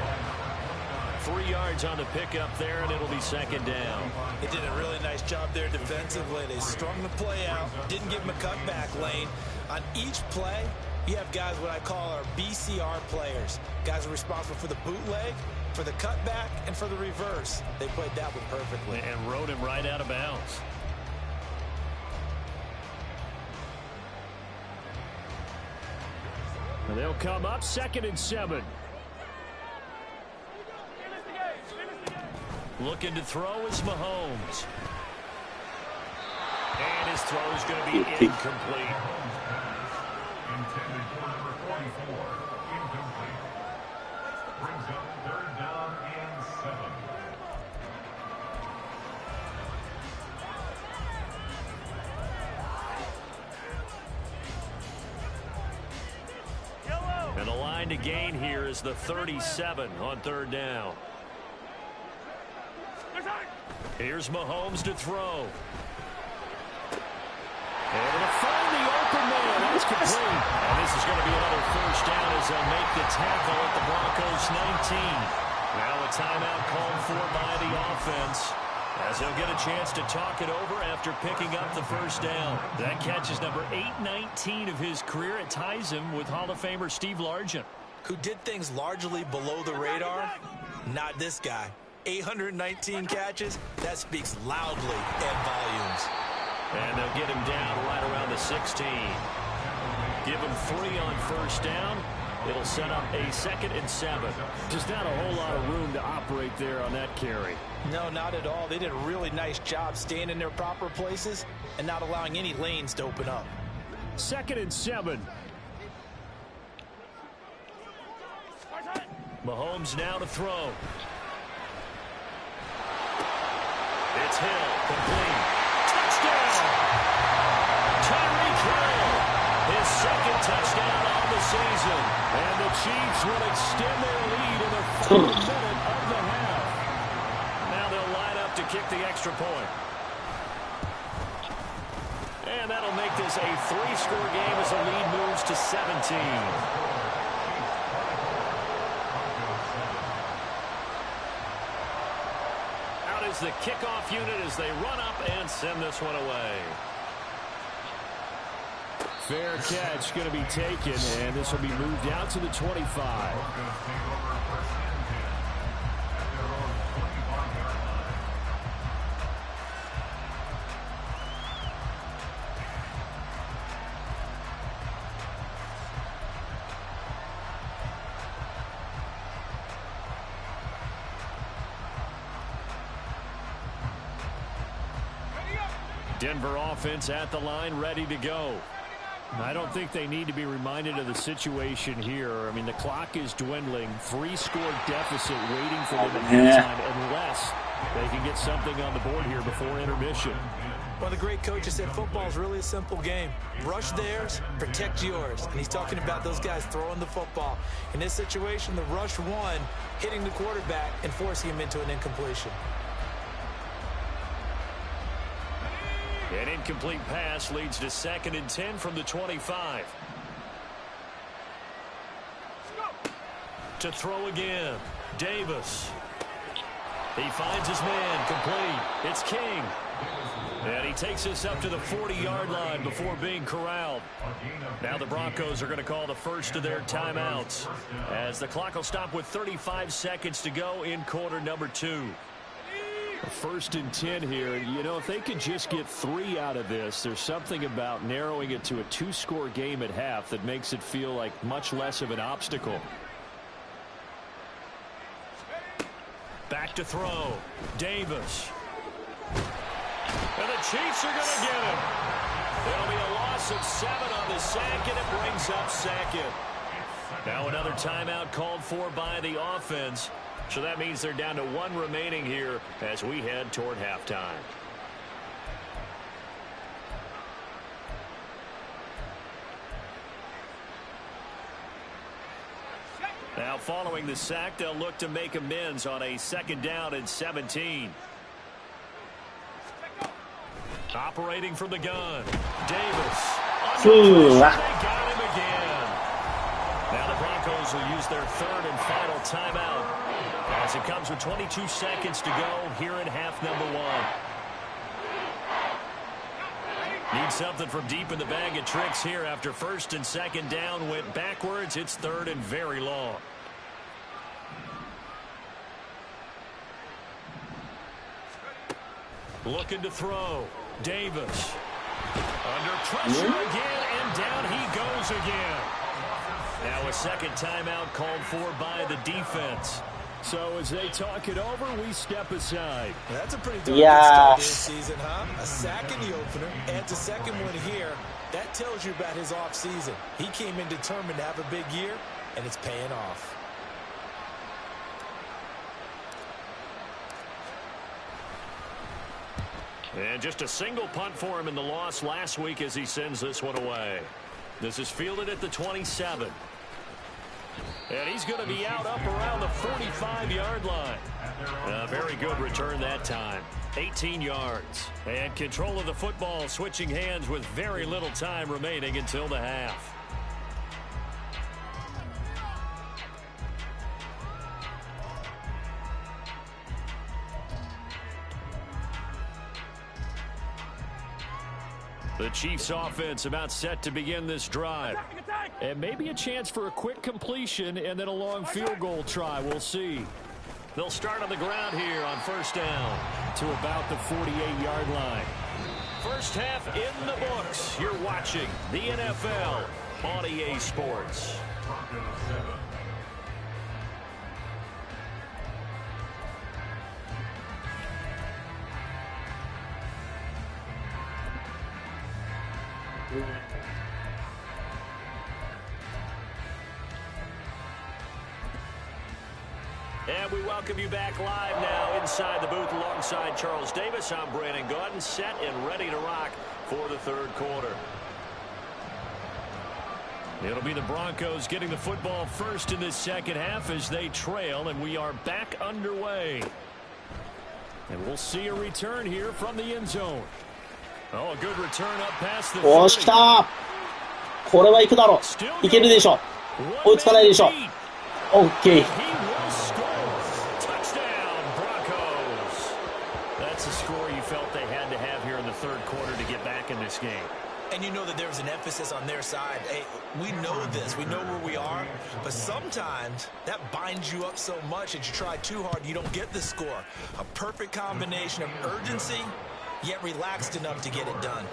3 yards on the pickup there, and it'll be second down. They did a really nice job there defensively. They strung the play out, didn't give him a cutback lane. On each play, you have guys what I call our BCR players. Guys are responsible for the bootleg, for the cutback, and for the reverse. They played that one perfectly. And rode him right out of bounds. And they'll come up 2nd and 7. Looking to throw is Mahomes. And his throw is going to be incomplete. Intended for number 44. Incomplete. Brings up 3rd down and 7. And the line to gain here is the 37 on 3rd down. Here's Mahomes to throw. Able to find the open man. That's complete. And this is going to be another 1st down as they'll make the tackle at the Broncos 19. Now a timeout called for by the offense, as they'll get a chance to talk it over after picking up the 1st down. That catch is number 819 of his career. It ties him with Hall of Famer Steve Largent, who did things largely below the radar. Not this guy. 819 catches. That speaks loudly in volumes. And they'll get him down right around the 16. Give him 3 on 1st down. It'll set up a 2nd and 7. Just not a whole lot of room to operate there on that carry. No, not at all. They did a really nice job staying in their proper places and not allowing any lanes to open up. 2nd and 7. Mahomes now to throw. It's Hill, complete. Touchdown! Tyreek Hill, his 2nd touchdown on the season. And the Chiefs will extend their lead in the final minute of the half. Now they'll line up to kick the extra point. And that'll make this a 3-score game as the lead moves to 17. Is the kickoff unit as they run up and send this one away. Fair catch going to be taken, and this will be moved out to the 25. Denver offense at the line, ready to go. I don't think they need to be reminded of the situation here. I mean, the clock is dwindling. 3-score deficit waiting for them in halftime unless they can get something on the board here before intermission. Well, the great coach has said football is really a simple game. Rush theirs, protect yours. And he's talking about those guys throwing the football. In this situation, the rush one, hitting the quarterback and forcing him into an incompletion. An incomplete pass leads to 2nd and 10 from the 25. To throw again, Davis. He finds his man, complete. It's King. And he takes us up to the 40-yard line before being corralled. Now the Broncos are going to call the first of their timeouts, as the clock will stop with 35 seconds to go in quarter number 2. 1st and 10 here. You know, if they could just get 3 out of this, there's something about narrowing it to a 2-score game at half that makes it feel like much less of an obstacle. Back to throw. Davis. And the Chiefs are going to get him. There'll be a loss of 7 on the sack, and it brings up 2nd. Now another timeout called for by the offense. So that means they're down to 1 remaining here as we head toward halftime. Now following the sack, they'll look to make amends on a 2nd down and 17. Operating from the gun, Davis. They got him again. Now the Broncos will use their 3rd and final timeout as it comes with 22 seconds to go here in half number 1. Need something from deep in the bag of tricks here after 1st and 2nd down went backwards. It's 3rd and very long. Looking to throw. Davis. Under pressure again, and down he goes again. Now a 2nd timeout called for by the defense. So as they talk it over, we step aside. That's a pretty dark start this season, huh? A sack in the opener, adds a 2nd one here. That tells you about his offseason. He came in determined to have a big year, and it's paying off. And just a single punt for him in the loss last week as he sends this one away. This is fielded at the 27. And he's going to be out up around the 45-yard line. A very good return that time. 18 yards. And control of the football switching hands with very little time remaining until the half. The Chiefs offense about set to begin this drive. And maybe a chance for a quick completion and then a long field goal try. We'll see. They'll start on the ground here on 1st down to about the 48-yard line. First half in the books. You're watching the NFL on EA Sports. And we welcome you back live now inside the booth alongside Charles Davis. I'm Brandon Gaudin, set and ready to rock for the 3rd quarter. It'll be the Broncos getting the football first in this 2nd half as they trail, and we are back underway. And we'll see a return here from the end zone. Oh, a good return up past the 30. 来た。これは行くだろう。いけるでしょ。追いつかないでしょ。OK。In this game. And you know that there was an emphasis on their side. Hey, we know this. We know where we are. But sometimes that binds you up so much that you try too hard, you don't get the score. A perfect combination of urgency, yet relaxed enough to get it done.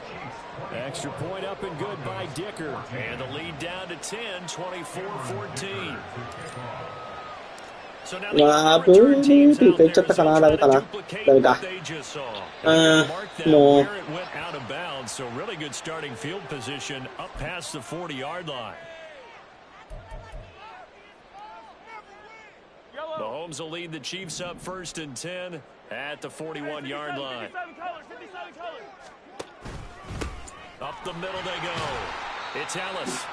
Extra point up and good by Dicker. And the lead down to 10, 24-14. うわー、ブーって言っちゃったかな。ダメかな。ダメか。もう。So really good starting field position up past the 40-yard line. Mahomes will lead the Chiefs up 1st and 10 at the 41-yard line. Up the middle they go. It's Ellis.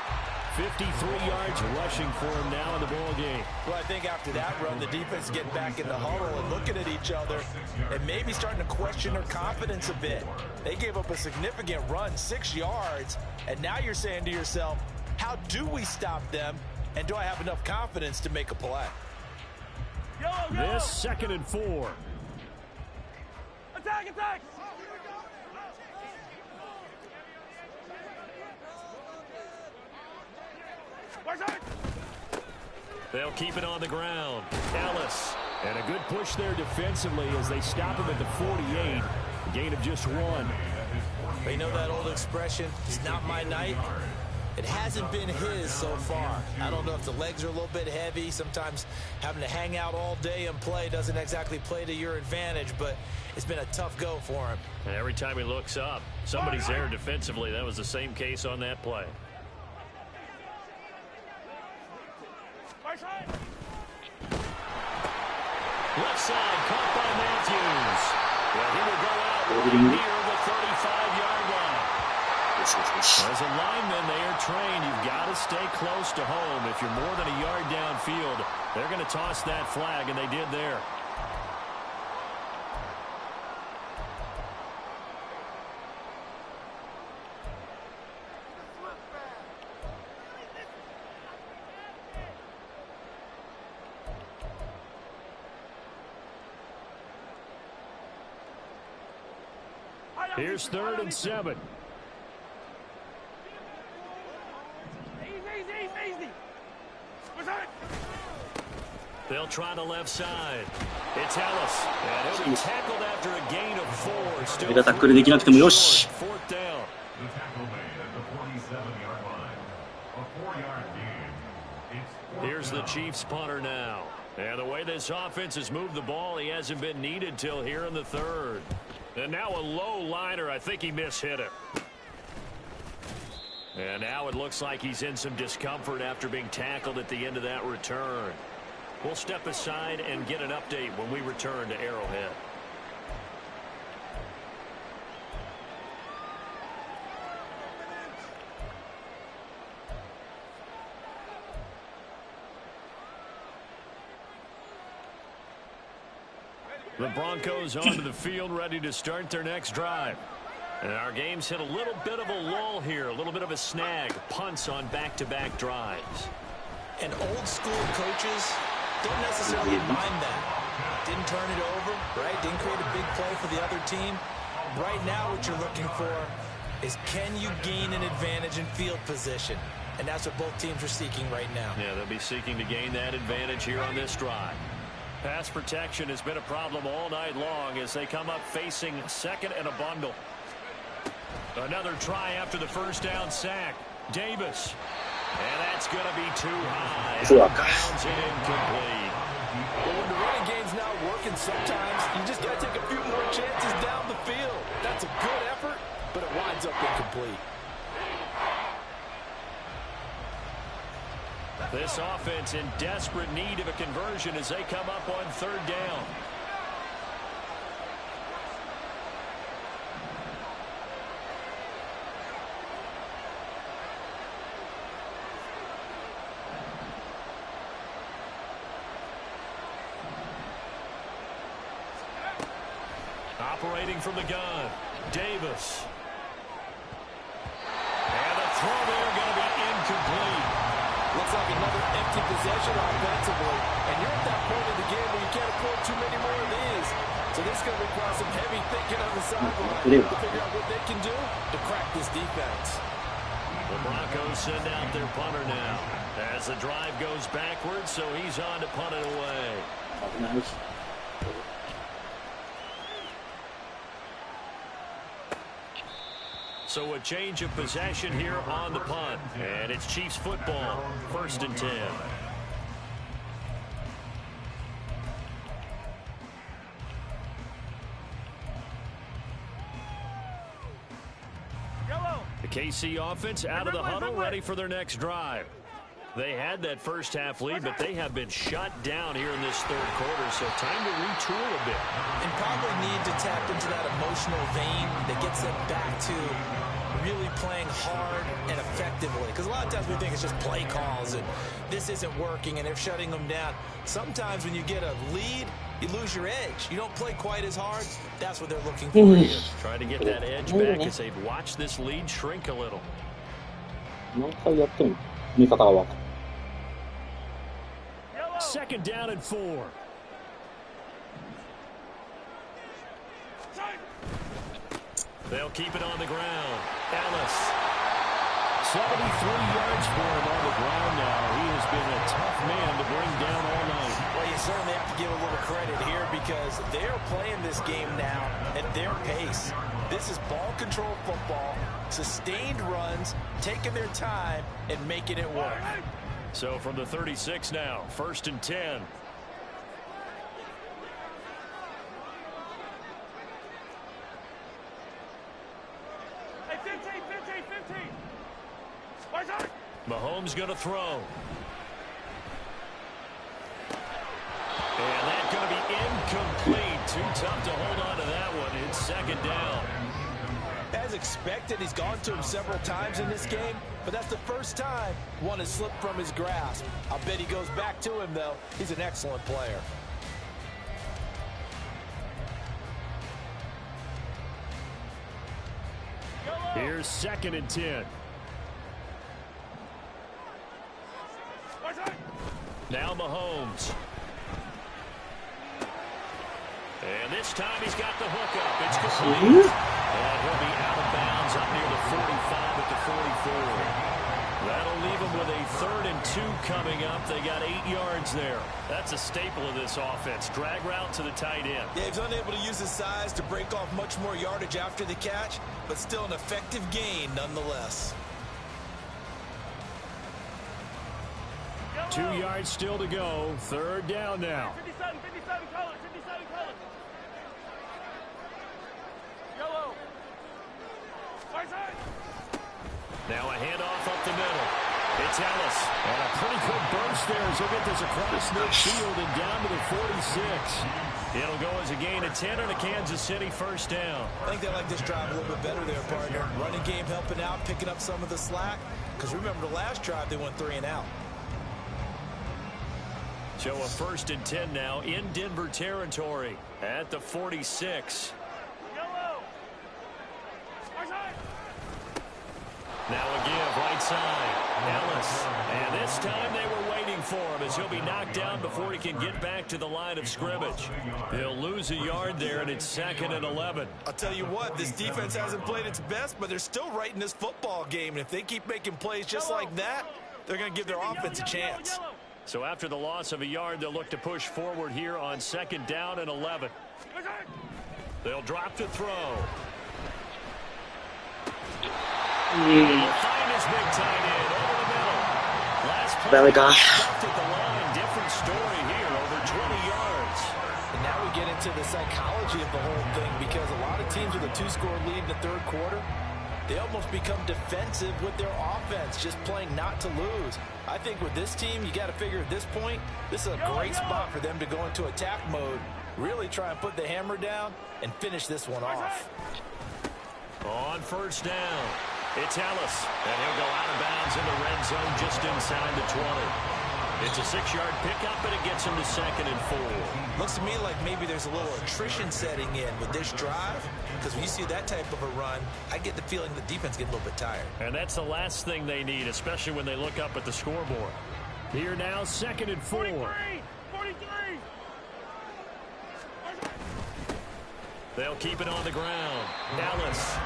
53 yards rushing for him now in the ball game. Well, I think after that run, the defense getting back in the huddle and looking at each other and maybe starting to question their confidence a bit. They gave up a significant run, 6 yards, and now you're saying to yourself, how do we stop them, and do I have enough confidence to make a play? This 2nd and 4. Attack, attack! They'll keep it on the ground. Ellis. And a good push there defensively as they stop him at the 48. A gain of just 1. You know that old expression, it's not my night? It hasn't been his so far. I don't know if the legs are a little bit heavy. Sometimes having to hang out all day and play doesn't exactly play to your advantage, but it's been a tough go for him. And every time he looks up, somebody's there defensively. That was the same case on that play. Left side, caught by Matthews. Well, he will go out right near the 35-yard line. As a lineman, they are trained. You've got to stay close to home. If you're more than a yard downfield, they're going to toss that flag, and they did there. Here's 3rd and 7. They'll try the left side. It's Ellis. And he'll be tackled after a gain of 4. Still タックルできなくてもよし。 4th down. The tackle made at the 47-yard line. A 4-yard gain. Here's the Chiefs punter now. And the way this offense has moved the ball, he hasn't been needed till here in the 3rd. And now a low liner. I think he mishit it. And now it looks like he's in some discomfort after being tackled at the end of that return. We'll step aside and get an update when we return to Arrowhead. The Broncos onto the field, ready to start their next drive. And our game's hit a little bit of a lull here, a little bit of a snag. Punts on back-to-back drives. And old-school coaches don't necessarily mind that. Didn't turn it over, right? Didn't create a big play for the other team. Right now what you're looking for is, can you gain an advantage in field position? And that's what both teams are seeking right now. Yeah, they'll be seeking to gain that advantage here on this drive. Pass protection has been a problem all night long as they come up facing 2nd and a bundle. Another try after the 1st down sack. Davis. And that's going to be too high. Bounds it incomplete. Well, when the running game's not working sometimes, you just got to take a few more chances down the field. That's a good effort, but it winds up incomplete. This offense in desperate need of a conversion as they come up on 3rd down. Operating from the gun, Davis. And the throw there going to be incomplete. Looks like another empty possession offensively. And you're at that point in the game where you can't afford too many more of these. So this is going to require some heavy thinking on the sideline to figure out what they can do to crack this defense. The Broncos send out their punter now as the drive goes backwards, so he's on to punt it away. So a change of possession here on the punt. And it's Chiefs football, 1st and 10. KC offense out of the huddle, ready for their next drive. They had that first half lead, but they have been shut down here in this third quarter, so time to retool a bit. And probably need to tap into that emotional vein that gets them back to really playing hard and effectively. Because a lot of times we think it's just play calls and this isn't working and they're shutting them down. Sometimes when you get a lead, you lose your edge. You don't play quite as hard. That's what they're looking for here. Trying to get that edge back as they've watched this lead shrink a little. 何回やっても見方がわかる。Second down and 4. They'll keep it on the ground. Ellis. 73 yards for him on the ground now. He has been a tough man to bring down all night. Well, you certainly have to give a little credit here because they're playing this game now at their pace. This is ball control football, sustained runs, taking their time, and making it work. So from the 36 now, 1st and 10. Hey, 15. Mahomes going to throw. And that's going to be incomplete. Too tough to hold on to that one. It's second down. As expected, he's gone to him several times in this game, but that's the first time one has slipped from his grasp. I'll bet he goes back to him, though. He's an excellent player. Here's 2nd and 10. Now Mahomes. And this time he's got the hook up. It's complete. And he'll be out of bounds up near the 45 at the 44. That'll leave him with a 3rd and 2 coming up. They got 8 yards there. That's a staple of this offense. Drag route to the tight end. Yeah, he's unable to use his size to break off much more yardage after the catch, but still an effective gain nonetheless. 2 yards still to go. 3rd down now. 57, colors. Yellow. Right side. Now a handoff up the middle. It's Ellis. And a pretty quick burst there as he'll get this across midfield and down to the 46. It'll go as a gain of 10 on a Kansas City 1st down. I think they like this drive a little bit better there, partner. Running game helping out, picking up some of the slack. Because remember the last drive, they went 3 and out. So a 1st and 10 now in Denver territory at the 46. Now a give right side. Ellis. And this time they were waiting for him as he'll be knocked down before he can get back to the line of scrimmage. They'll lose a yard there, and it's 2nd and 11. I'll tell you what, this defense hasn't played its best, but they're still right in this football game. And if they keep making plays just like that, they're going to give their offense a chance. So after the loss of a yard, they'll look to push forward here on 2nd down and 11. They'll drop to throw. Find his big tight end over the middle. Last play, left at the line. Different story here, over 20 yards. And now we get into the psychology of the whole thing because a lot of teams with a 2-score lead in the 3rd quarter, they almost become defensive with their offense, just playing not to lose. I think with this team, you got to figure at this point, this is a great spot for them to go into attack mode, really try and put the hammer down and finish this one off. On 1st down, it's Ellis, and he'll go out of bounds in the red zone just inside the 20. It's a 6-yard pickup, and it gets him to 2nd and 4. Looks to me like maybe there's a little attrition setting in with this drive, because when you see that type of a run, I get the feeling the defense gets a little bit tired. And that's the last thing they need, especially when they look up at the scoreboard. Here now, 2nd and 4. 43. They'll keep it on the ground. Ellis.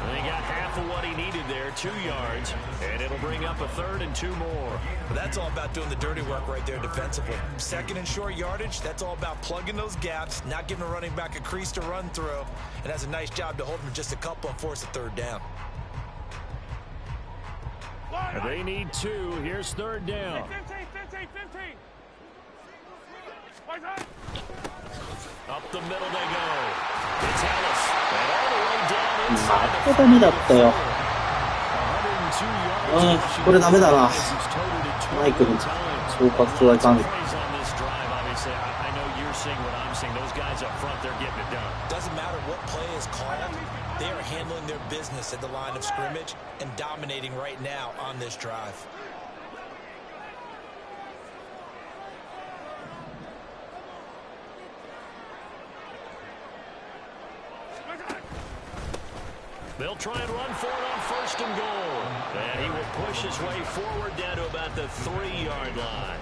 They got half of what he needed there, 2 yards, and it'll bring up a 3rd and 2 more. But that's all about doing the dirty work right there defensively. 2nd and short yardage, that's all about plugging those gaps, not giving a running back a crease to run through, and has a nice job to hold him just a couple and force a 3rd down. They need 2. Here's 3rd down. 15. Up the middle they go. It's Ellis. And all the way down inside the ダメだったよ。これダメだな。マイクに総括はいかん。Doesn't matter what play is called, they are handling their business at the line of scrimmage and dominating right now on this drive. They'll try and run for it on 1st and goal. And he will push his way forward down to about the 3-yard line.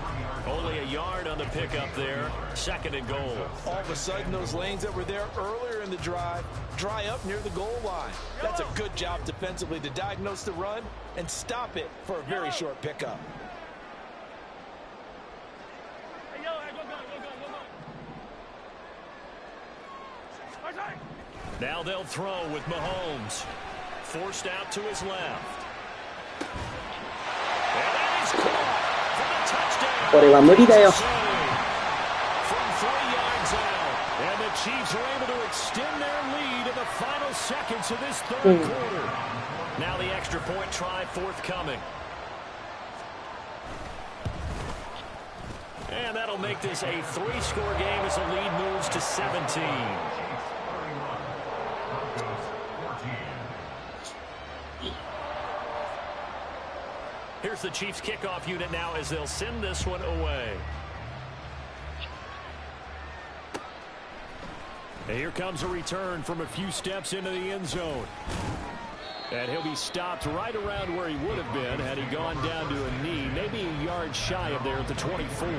Only a yard on the pickup there. 2nd and goal. All of a sudden, those lanes that were there earlier in the drive dry up near the goal line. That's a good job defensively to diagnose the run and stop it for a very short pickup. Now they'll throw with Mahomes. Forced out to his left. And that is caught for the touchdown. これは無理だよ。 From 3 yards out. And the Chiefs are able to extend their lead in the final seconds of this 3rd quarter. Now the extra point try forthcoming. And that'll make this a 3-score game as the lead moves to 17. Here's the Chiefs kickoff unit now as they'll send this one away. And here comes a return from a few steps into the end zone. And he'll be stopped right around where he would have been had he gone down to a knee, maybe a yard shy of there at the 24.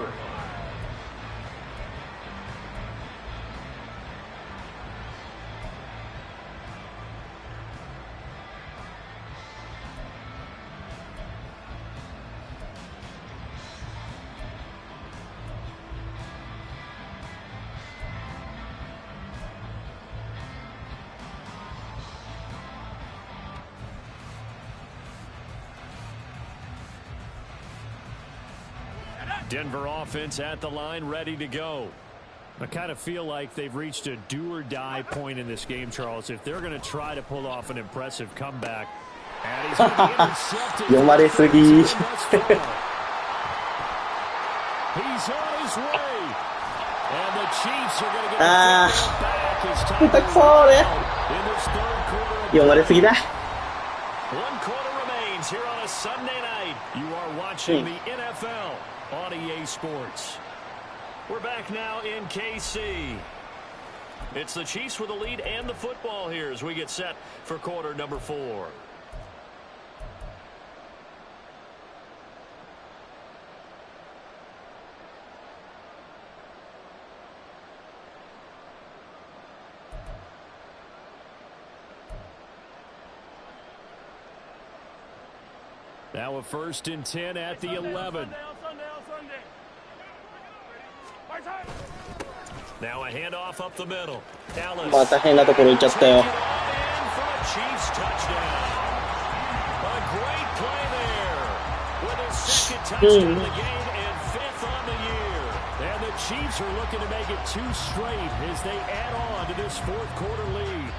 Denver offense at the line, ready to go. I kind of feel like they've reached a do-or-die point in this game, Charles. If they're going to try to pull off an impressive comeback, and he's going to be intercepted. 読まれすぎ。 He's on his way. And the Chiefs are going to get the back as time goes on in this 3rd quarter. 読まれすぎだ。 1 quarter remains here on a Sunday night. You are watching the NFL on EA Sports. We're back now in KC. It's the Chiefs with the lead and the football here as we get set for quarter number 4. Now a 1st and 10 at the 11. Now a handoff up the middle. Dallas. また変なところ行っちゃったよ。 Chiefs touchdown. A great play there. With a 2nd touchdown of the game and 5th on the year. And the Chiefs are looking to make it 2 straight as they add on to this 4th quarter lead.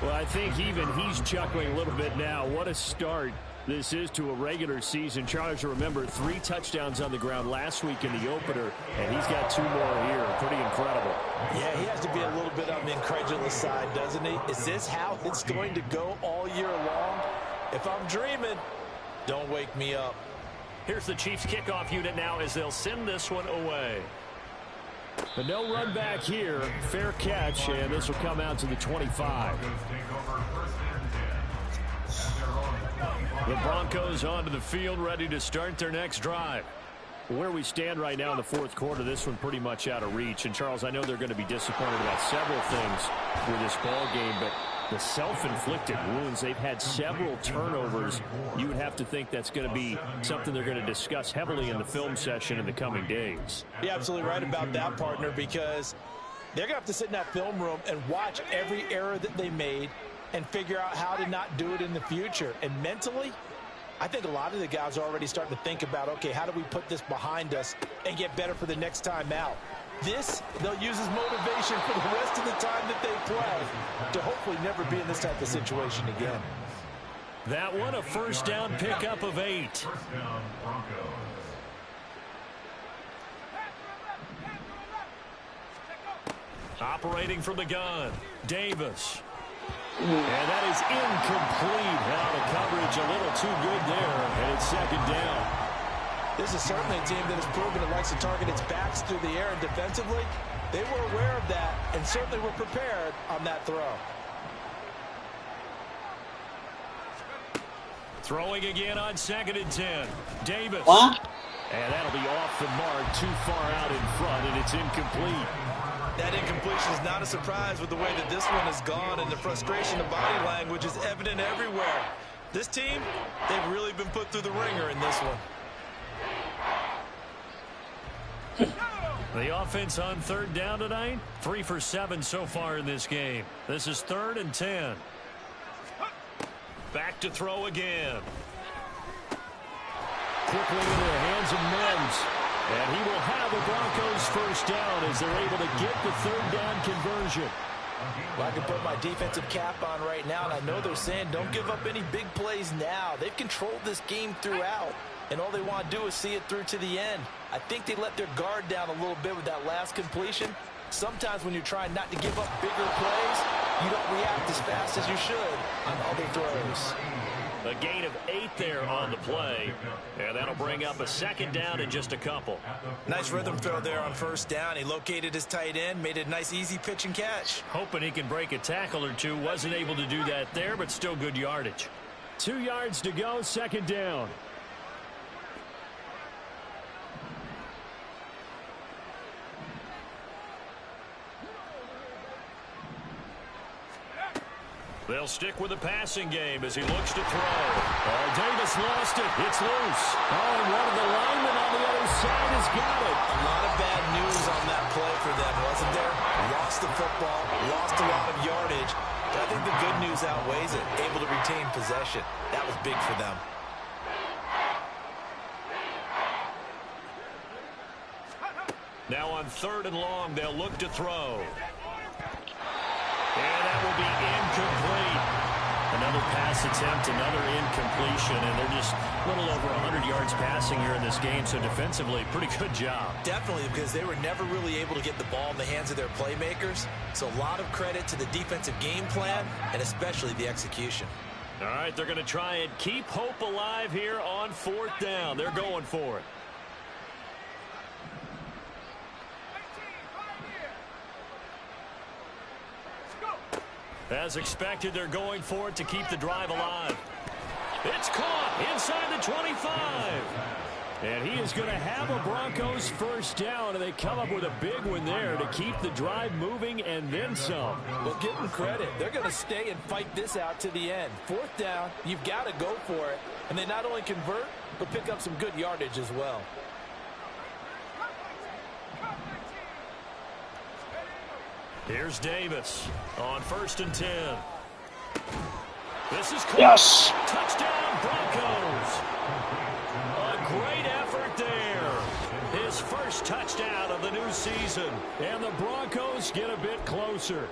Well, I think even he's chuckling a little bit now. What a start this is to a regular season. Charles, remember, 3 touchdowns on the ground last week in the opener, and he's got 2 more here. Pretty incredible. Yeah, he has to be a little bit on the incredulous side, doesn't he? Is this how it's going to go all year long? If I'm dreaming, don't wake me up. Here's the Chiefs kickoff unit now as they'll send this one away. But no run back here. Fair catch, and this will come out to the 25. The Broncos onto the field, ready to start their next drive. Where we stand right now in the 4th quarter, this one pretty much out of reach. And, Charles, I know they're going to be disappointed about several things with this ball game, but the self-inflicted wounds, they've had several turnovers. You would have to think that's going to be something they're going to discuss heavily in the film session in the coming days. You're absolutely right about that, partner, because they're going to have to sit in that film room and watch every error that they made and figure out how to not do it in the future. And mentally, I think a lot of the guys are already starting to think about, okay, how do we put this behind us and get better for the next time out? This, they'll use as motivation for the rest of the time that they play to hopefully never be in this type of situation again. That one a first down pickup of 8. First down, Broncos. Operating from the gun, Davis. And that is incomplete. Now the coverage a little too good there, and it's second down. This is certainly a team that has proven it likes to target its backs through the air, and defensively, they were aware of that and certainly were prepared on that throw. Throwing again on 2nd and 10. Davis. What? And that'll be off the mark, too far out in front, and it's incomplete. That incompletion is not a surprise with the way that this one has gone, and the frustration of body language is evident everywhere. This team, they've really been put through the ringer in this one. The offense on 3rd down tonight, 3 for 7 so far in this game. This is 3rd and 10. Back to throw again. Quickly into the hands of Mims. And he will have a Broncos first down as they're able to get the 3rd down conversion. Well, I can put my defensive cap on right now, and I know they're saying don't give up any big plays now. They've controlled this game throughout, and all they want to do is see it through to the end. I think they let their guard down a little bit with that last completion. Sometimes when you're trying not to give up bigger plays, you don't react as fast as you should on other throws. A gain of 8 there on the play, and that'll bring up a 2nd down in just a couple. Nice rhythm throw there on 1st down. He located his tight end, made a nice easy pitch and catch. Hoping he can break a tackle or two. Wasn't able to do that there, but still good yardage. 2 yards to go, 2nd down. They'll stick with the passing game as he looks to throw. Oh, Davis lost it. It's loose. Oh, and one of the linemen on the other side has got it. A lot of bad news on that play for them, wasn't there? Lost the football, lost a lot of yardage. But I think the good news outweighs it. Able to retain possession. That was big for them. Now on 3rd and long, they'll look to throw. And that will be incomplete. Another pass attempt, another incompletion, and they're just a little over 100 yards passing here in this game, so defensively, pretty good job. Definitely, because they were never really able to get the ball in the hands of their playmakers. So a lot of credit to the defensive game plan, and especially the execution. All right, they're going to try and keep hope alive here on 4th down. They're going for it. As expected, they're going for it to keep the drive alive. It's caught inside the 25. And he is going to have a Broncos first down, and they come up with a big one there to keep the drive moving and then some. Well, give them credit. They're going to stay and fight this out to the end. 4th down, you've got to go for it. And they not only convert, but pick up some good yardage as well. Here's Davis on 1st and 10. This is caught. Yes! Touchdown, Broncos. A great effort there. His first touchdown of the new season. And the Broncos get a bit closer.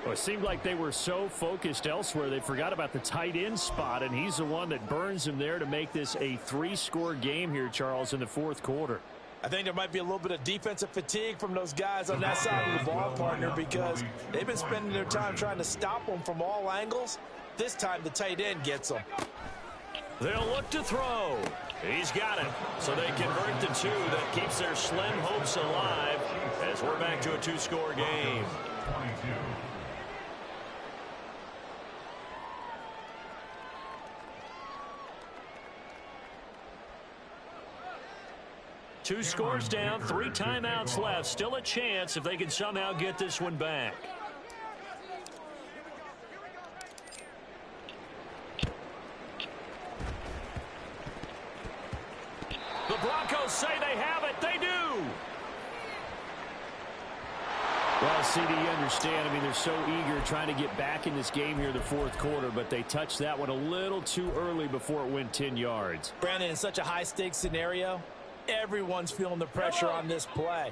Well, it seemed like they were so focused elsewhere, they forgot about the tight end spot, and he's the one that burns him there to make this a 3-score game here, Charles, in the 4th quarter. I think there might be a little bit of defensive fatigue from those guys on that side of the ball, partner, because they've been spending their time trying to stop them from all angles. This time the tight end gets them. They'll look to throw. He's got it. So they convert the 2. That keeps their slim hopes alive as we're back to a 2-score game. 22. 2 scores down, 3 timeouts left. Still a chance if they can somehow get this one back. The Broncos say they have it. They do. Well, CD, you understand. I mean, they're so eager trying to get back in this game here in the 4th quarter, but they touched that one a little too early before it went 10 yards. Brandon, in such a high-stakes scenario, everyone's feeling the pressure on this play.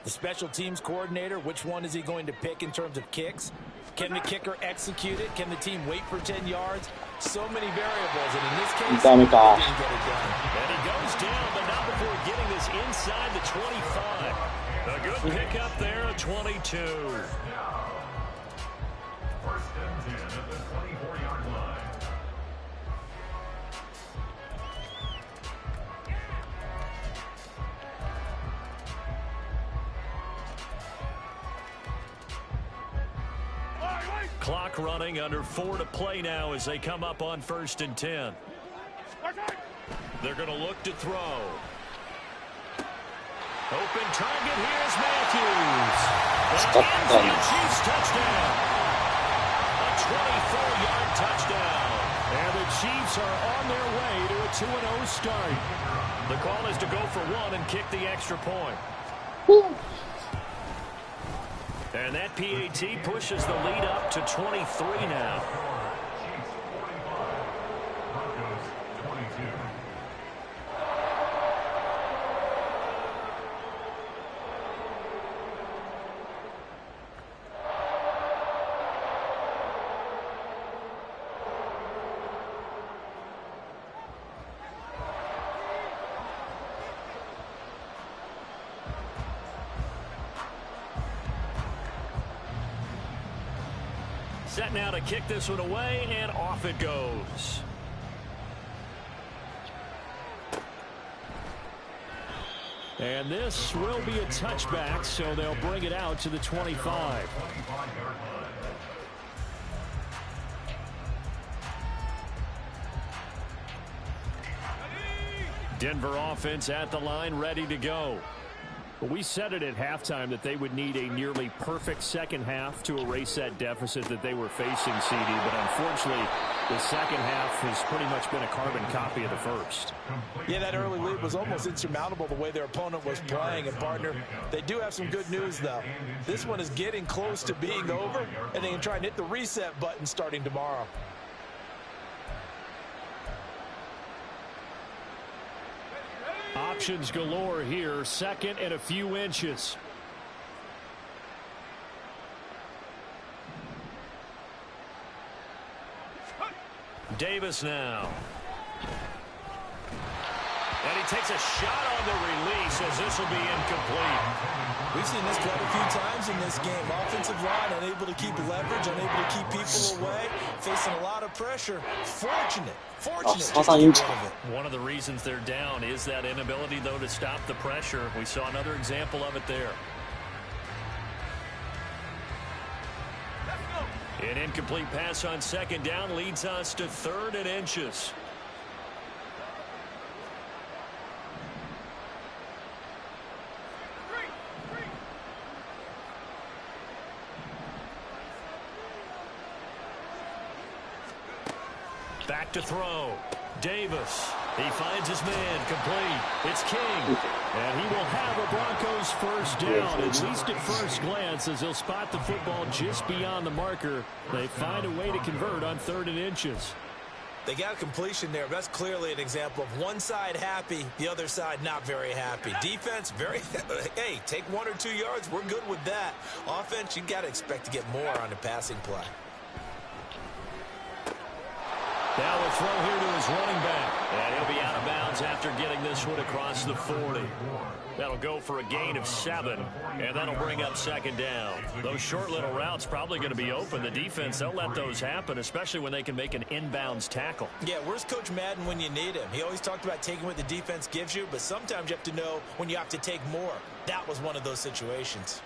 The special teams coordinator, which one is he going to pick in terms of kicks? Can the kicker execute it? Can the team wait for 10 yards? So many variables, and in this case, Damn they it, didn't gosh. get it done. And he goes down, but not before getting this inside the 25. A good pickup there, a 22. First and 10 at the 24-yard line. Clock running, under 4 to play now as they come up on 1st and 10. They're going to look to throw. Open target, here's Matthews. And Chiefs touchdown. A 24-yard touchdown. And the Chiefs are on their way to a 2-0 start. The call is to go for one and kick the extra point. And that PAT pushes the lead up to 23 now. Chiefs 45, Broncos 22. Set now to kick this one away, and off it goes. And this will be a touchback, so they'll bring it out to the 25. 25-yard line. Denver offense at the line, ready to go. Well, we said it at halftime that they would need a nearly perfect second half to erase that deficit that they were facing, CD. But unfortunately, the second half has pretty much been a carbon copy of the first. Yeah, that early lead was almost insurmountable the way their opponent was playing. And, partner, they do have some good news, though. This one is getting close to being over, and they can try and hit the reset button starting tomorrow. Options galore here. Second and a few inches. Davis now. And he takes a shot on the release as this will be incomplete. We've seen this quite a few times in this game. Offensive line unable to keep leverage, unable to keep people away, facing a lot of pressure. Fortunate just to get rid of it. One of the reasons they're down is that inability, though, to stop the pressure. We saw another example of it there. An incomplete pass on second down leads us to 3rd and inches. Back to throw. Davis. He finds his man. Complete. It's King. And he will have a Broncos first down, at least at first glance, as he'll spot the football just beyond the marker. They find a way to convert on 3rd and inches. They got a completion there. That's clearly an example of one side happy, the other side not very happy. Defense, hey, take 1 or 2 yards. We're good with that. Offense, you got to expect to get more on the passing play. Now a throw here to his running back. And he'll be out of bounds after getting this one across the 40. That'll go for a gain of 7, and that'll bring up 2nd down. Those short little routes probably going to be open. The defense, they'll let those happen, especially when they can make an inbounds tackle. Yeah, where's Coach Madden when you need him? He always talked about taking what the defense gives you, but sometimes you have to know when you have to take more. That was one of those situations.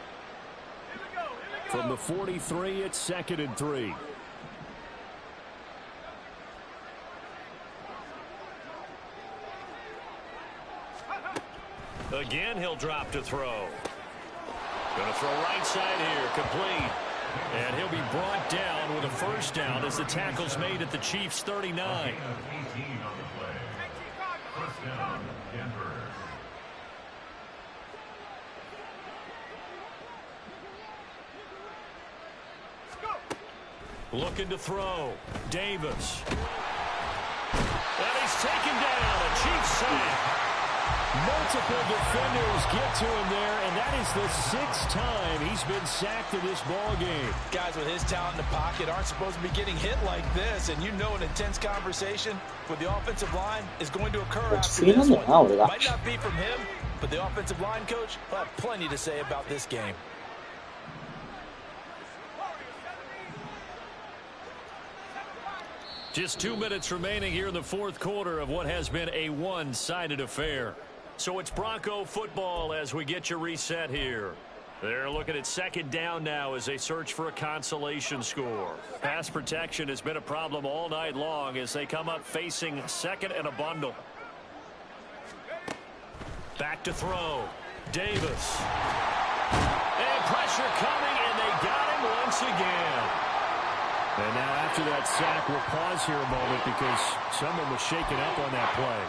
From the 43, it's 2nd and 3. Again, he'll drop to throw. Going to throw right side here, complete. And he'll be brought down with a first down as the tackle's made at the Chiefs' 39. 18 on the play. First down, Denver. Looking to throw. Davis. And he's taken down. A Chiefs sack. Multiple defenders get to him there, and that is the 6th time he's been sacked in this ball game. Guys with his talent in the pocket aren't supposed to be getting hit like this, and you know an intense conversation with the offensive line is going to occur after this one. Might not be from him, but the offensive line coach will have plenty to say about this game. Just 2 minutes remaining here in the 4th quarter of what has been a one-sided affair. So it's Bronco football as we get you reset here. They're looking at 2nd down now as they search for a consolation score. Pass protection has been a problem all night long as they come up facing 2nd and a bundle. Back to throw. Davis. And pressure coming, and they got him once again. And now after that sack, we'll pause here a moment because someone was shaken up on that play.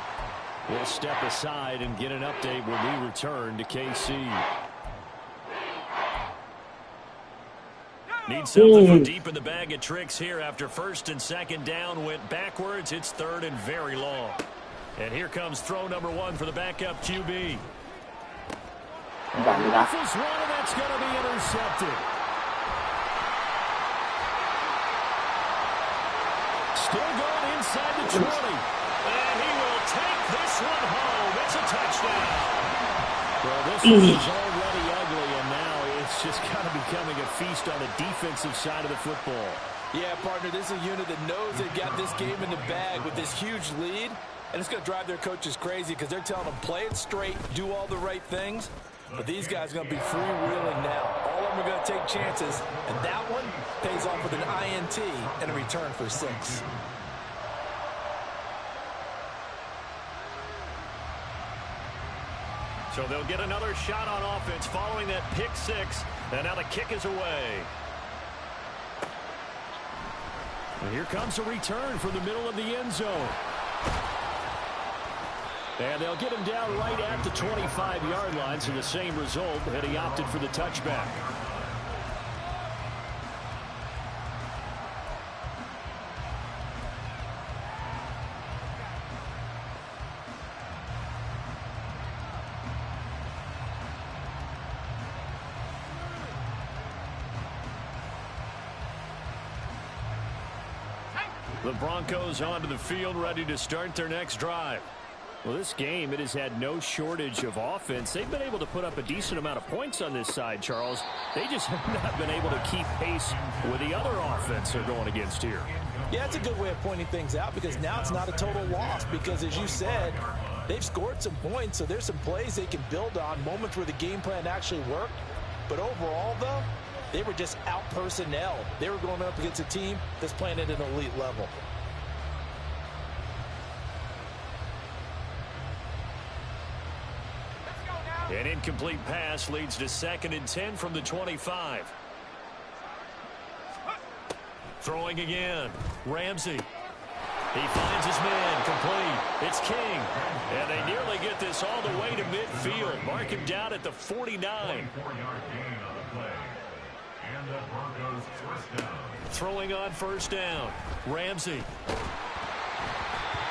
We'll step aside and get an update when we return to KC. Need something from deep in the bag of tricks here after 1st and 2nd down went backwards. It's 3rd and very long. And here comes throw number 1 for the backup QB. Rifles one, and that's going to be intercepted. Still going inside the 20. And he will take this one home. It's a touchdown. Well, this one is already ugly, and now it's just kind of becoming a feast on the defensive side of the football. Yeah, partner, this is a unit that knows they've got this game in the bag with this huge lead. And it's going to drive their coaches crazy because they're telling them, play it straight, do all the right things. But these guys are going to be freewheeling now. All of them are going to take chances. And that one pays off with an INT and a return for 6. So they'll get another shot on offense following that pick 6. And now the kick is away. And here comes a return from the middle of the end zone. And they'll get him down right at the 25-yard line, so the same result, and he opted for the touchback. The Broncos onto the field, ready to start their next drive. Well, this game, it has had no shortage of offense. They've been able to put up a decent amount of points on this side, Charles. They just have not been able to keep pace with the other offense they're going against here. Yeah, it's a good way of pointing things out because now it's not a total loss because, as you said, they've scored some points, so there's some plays they can build on, moments where the game plan actually worked. But overall, though, they were just out-personnel. They were going up against a team that's playing at an elite level. An incomplete pass leads to 2nd and 10 from the 25. Throwing again. Ramsey. He finds his man. Complete. It's King. And they nearly get this all the way to midfield. Mark him down at the 49. 44-yard gain on the play. And the Broncos first down. Throwing on 1st down. Ramsey.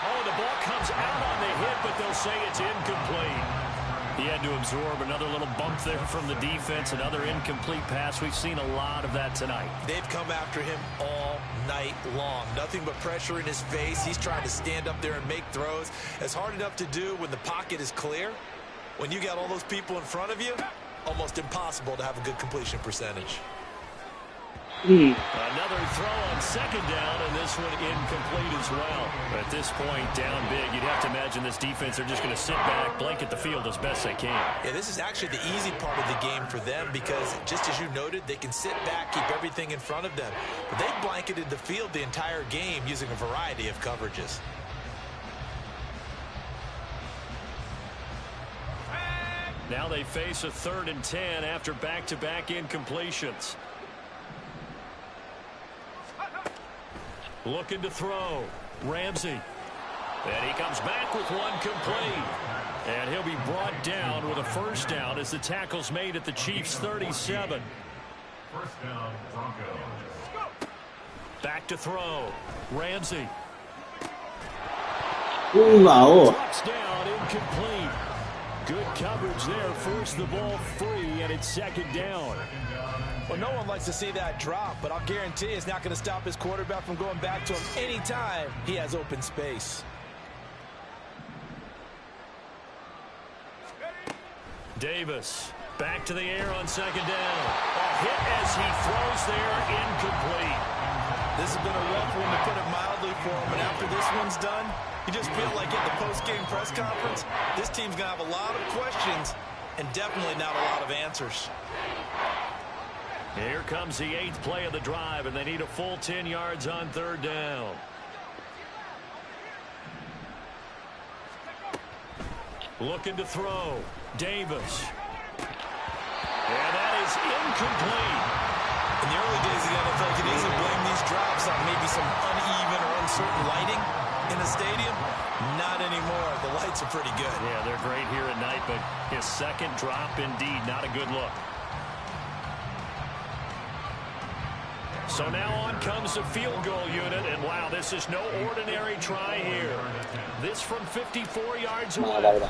Oh, the ball comes out on the hit, but they'll say it's incomplete. He had to absorb another little bump there from the defense, another incomplete pass. We've seen a lot of that tonight. They've come after him all night long. Nothing but pressure in his face. He's trying to stand up there and make throws. It's hard enough to do when the pocket is clear. When you got all those people in front of you, almost impossible to have a good completion percentage. Another throw on 2nd down, and this one incomplete as well. At this point, down big, you'd have to imagine this defense, they're just going to sit back, blanket the field as best they can. Yeah, this is actually the easy part of the game for them because, just as you noted, they can sit back, keep everything in front of them. But they've blanketed the field the entire game using a variety of coverages. Now they face a 3rd and 10 after back-to-back incompletions. Looking to throw. Ramsey. And he comes back with one complete. And he'll be brought down with a 1st down as the tackle's made at the Chiefs' 37. 1st down, Broncos. Back to throw. Ramsey. Wow. Touchdown, incomplete. Good coverage there. Forced the ball free, and it's second down. Well, no one likes to see that drop, but I'll guarantee it's not going to stop his quarterback from going back to him anytime he has open space. Davis back to the air on second down. A hit as he throws there, incomplete. This has been a rough one, to put it mildly, for him, and after this one's done, you just feel like at the post-game press conference, this team's going to have a lot of questions and definitely not a lot of answers. Here comes the 8th play of the drive, and they need a full 10 yards on third down. Looking to throw. Davis. And that is incomplete. In the early days of the NFL, you could easily blame these drops on maybe some uneven or uncertain lighting in the stadium. Not anymore. The lights are pretty good. Yeah, they're great here at night, but his second drop, indeed, not a good look. So now on comes the field goal unit, and wow, this is no ordinary try here. This from 54 yards away.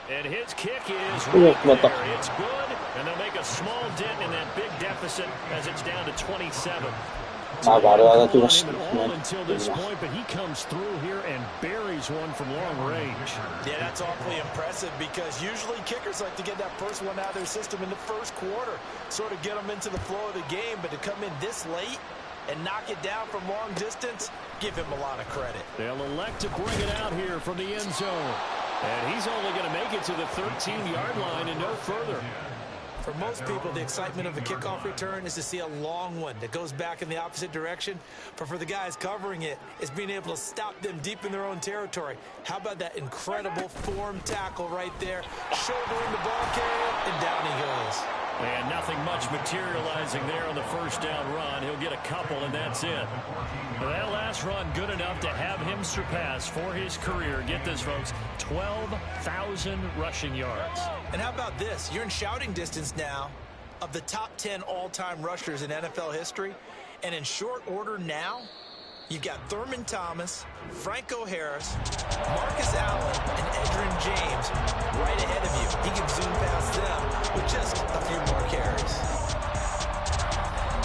And his kick is right there. It's good, and they'll make a small dent in that big deficit as it's down to 27. Until this point, but he comes through here and buries one from long range. Yeah, that's awfully impressive, because usually kickers like to get that first one out of their system in the first quarter, sort of get them into the flow of the game, but to come in this late and knock it down from long distance, give him a lot of credit. They'll elect to bring it out here from the end zone. And he's only going to make it to the 13-yard line and no further. For most people, the excitement of a kickoff return is to see a long one that goes back in the opposite direction. But for the guys covering it, it's being able to stop them deep in their own territory. How about that incredible form tackle right there? Shouldering the ball carrier, and down he goes. And nothing much materializing there on the first down run. He'll get a couple, and that's it. That last run good enough to have him surpass for his career. Get this, folks, 12,000 rushing yards. And how about this? You're in shouting distance now of the top 10 all-time rushers in NFL history. And in short order now, you've got Thurman Thomas, Franco Harris, Marcus Allen, and Edgerrin James right ahead of you. He can zoom past them with just a few more carries.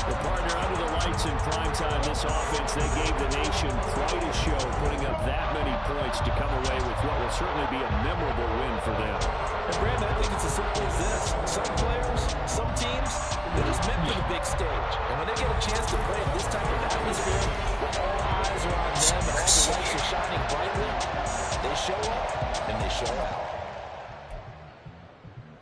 The partner under the lights in primetime, this offense, they gave the nation quite a show, putting up that many points to come away with what will certainly be a memorable win for them. And Brandon, I think it's as simple as this. Some players, some teams, they're just meant for the big stage. And when they get a chance to play in this type of atmosphere, where all eyes are on them and all the lights are shining brightly, they show up and they show out.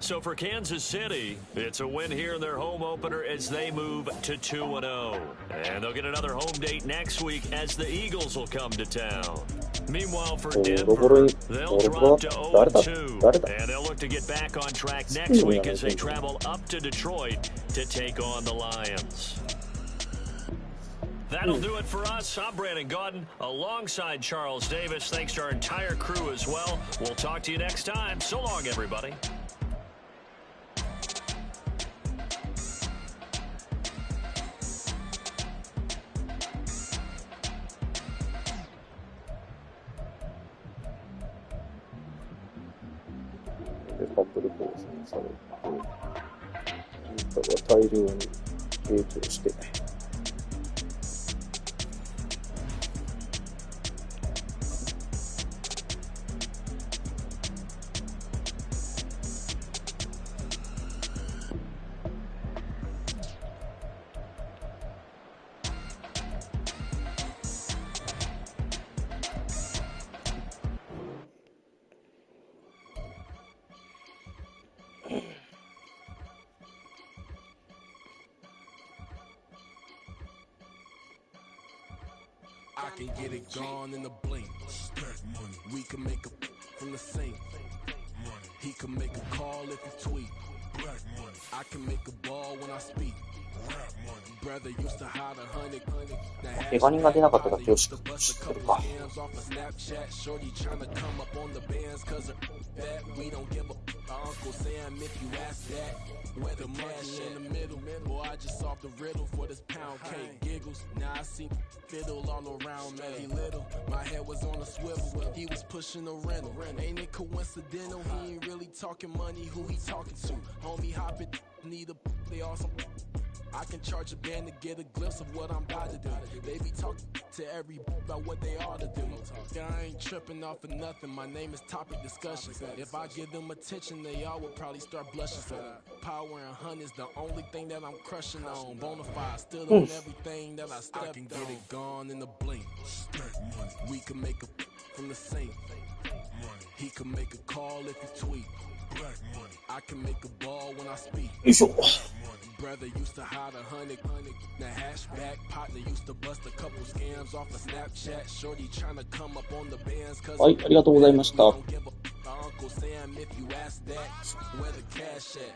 So for Kansas City, it's a win here in their home opener as they move to 2-0. And they'll get another home date next week as the Eagles will come to town. Meanwhile, for Denver, they'll drop to 0-2. And they'll look to get back on track next week as they travel up to Detroit to take on the Lions. That'll do it for us. I'm Brandon Gaudin alongside Charles Davis. Thanks to our entire crew as well. We'll talk to you next time. So long, everybody.大量に提供して。I can get it gone in a blink. We can make a from the sink. He can make a call if you tweet. I can make a ball when I speak. 怪我人が出なかっただけを知ってるか。With the money in the middle, boy, I just solved the riddle for this pound cake. Giggles, now I see fiddle all around me. He little, my head was on a swivel. He was pushing a rental. Ain't it coincidental? He ain't really talking money. Who he talking to? Homie hopping, need a they awesome. I can charge a band to get a glimpse of what I'm about to do. They be talking to every about what they ought to do. I ain't tripping off of nothing. My name is topic discussion. If I give them attention, they all would probably start blushing. So power and hunt is the only thing that I'm crushing on. Bonafide stood on everything that I stepped on. I can get it gone in a blink. We can make a from the sink. He can make a call if you tweet. I can make a ball when I speak. Brother used to hide 100. The hashback partner used to bust a couple scams off of Snapchat. Shorty trying to come up on the bands. はい、ありがとうございました。Uncle Sam, if you ask that, where the cash at?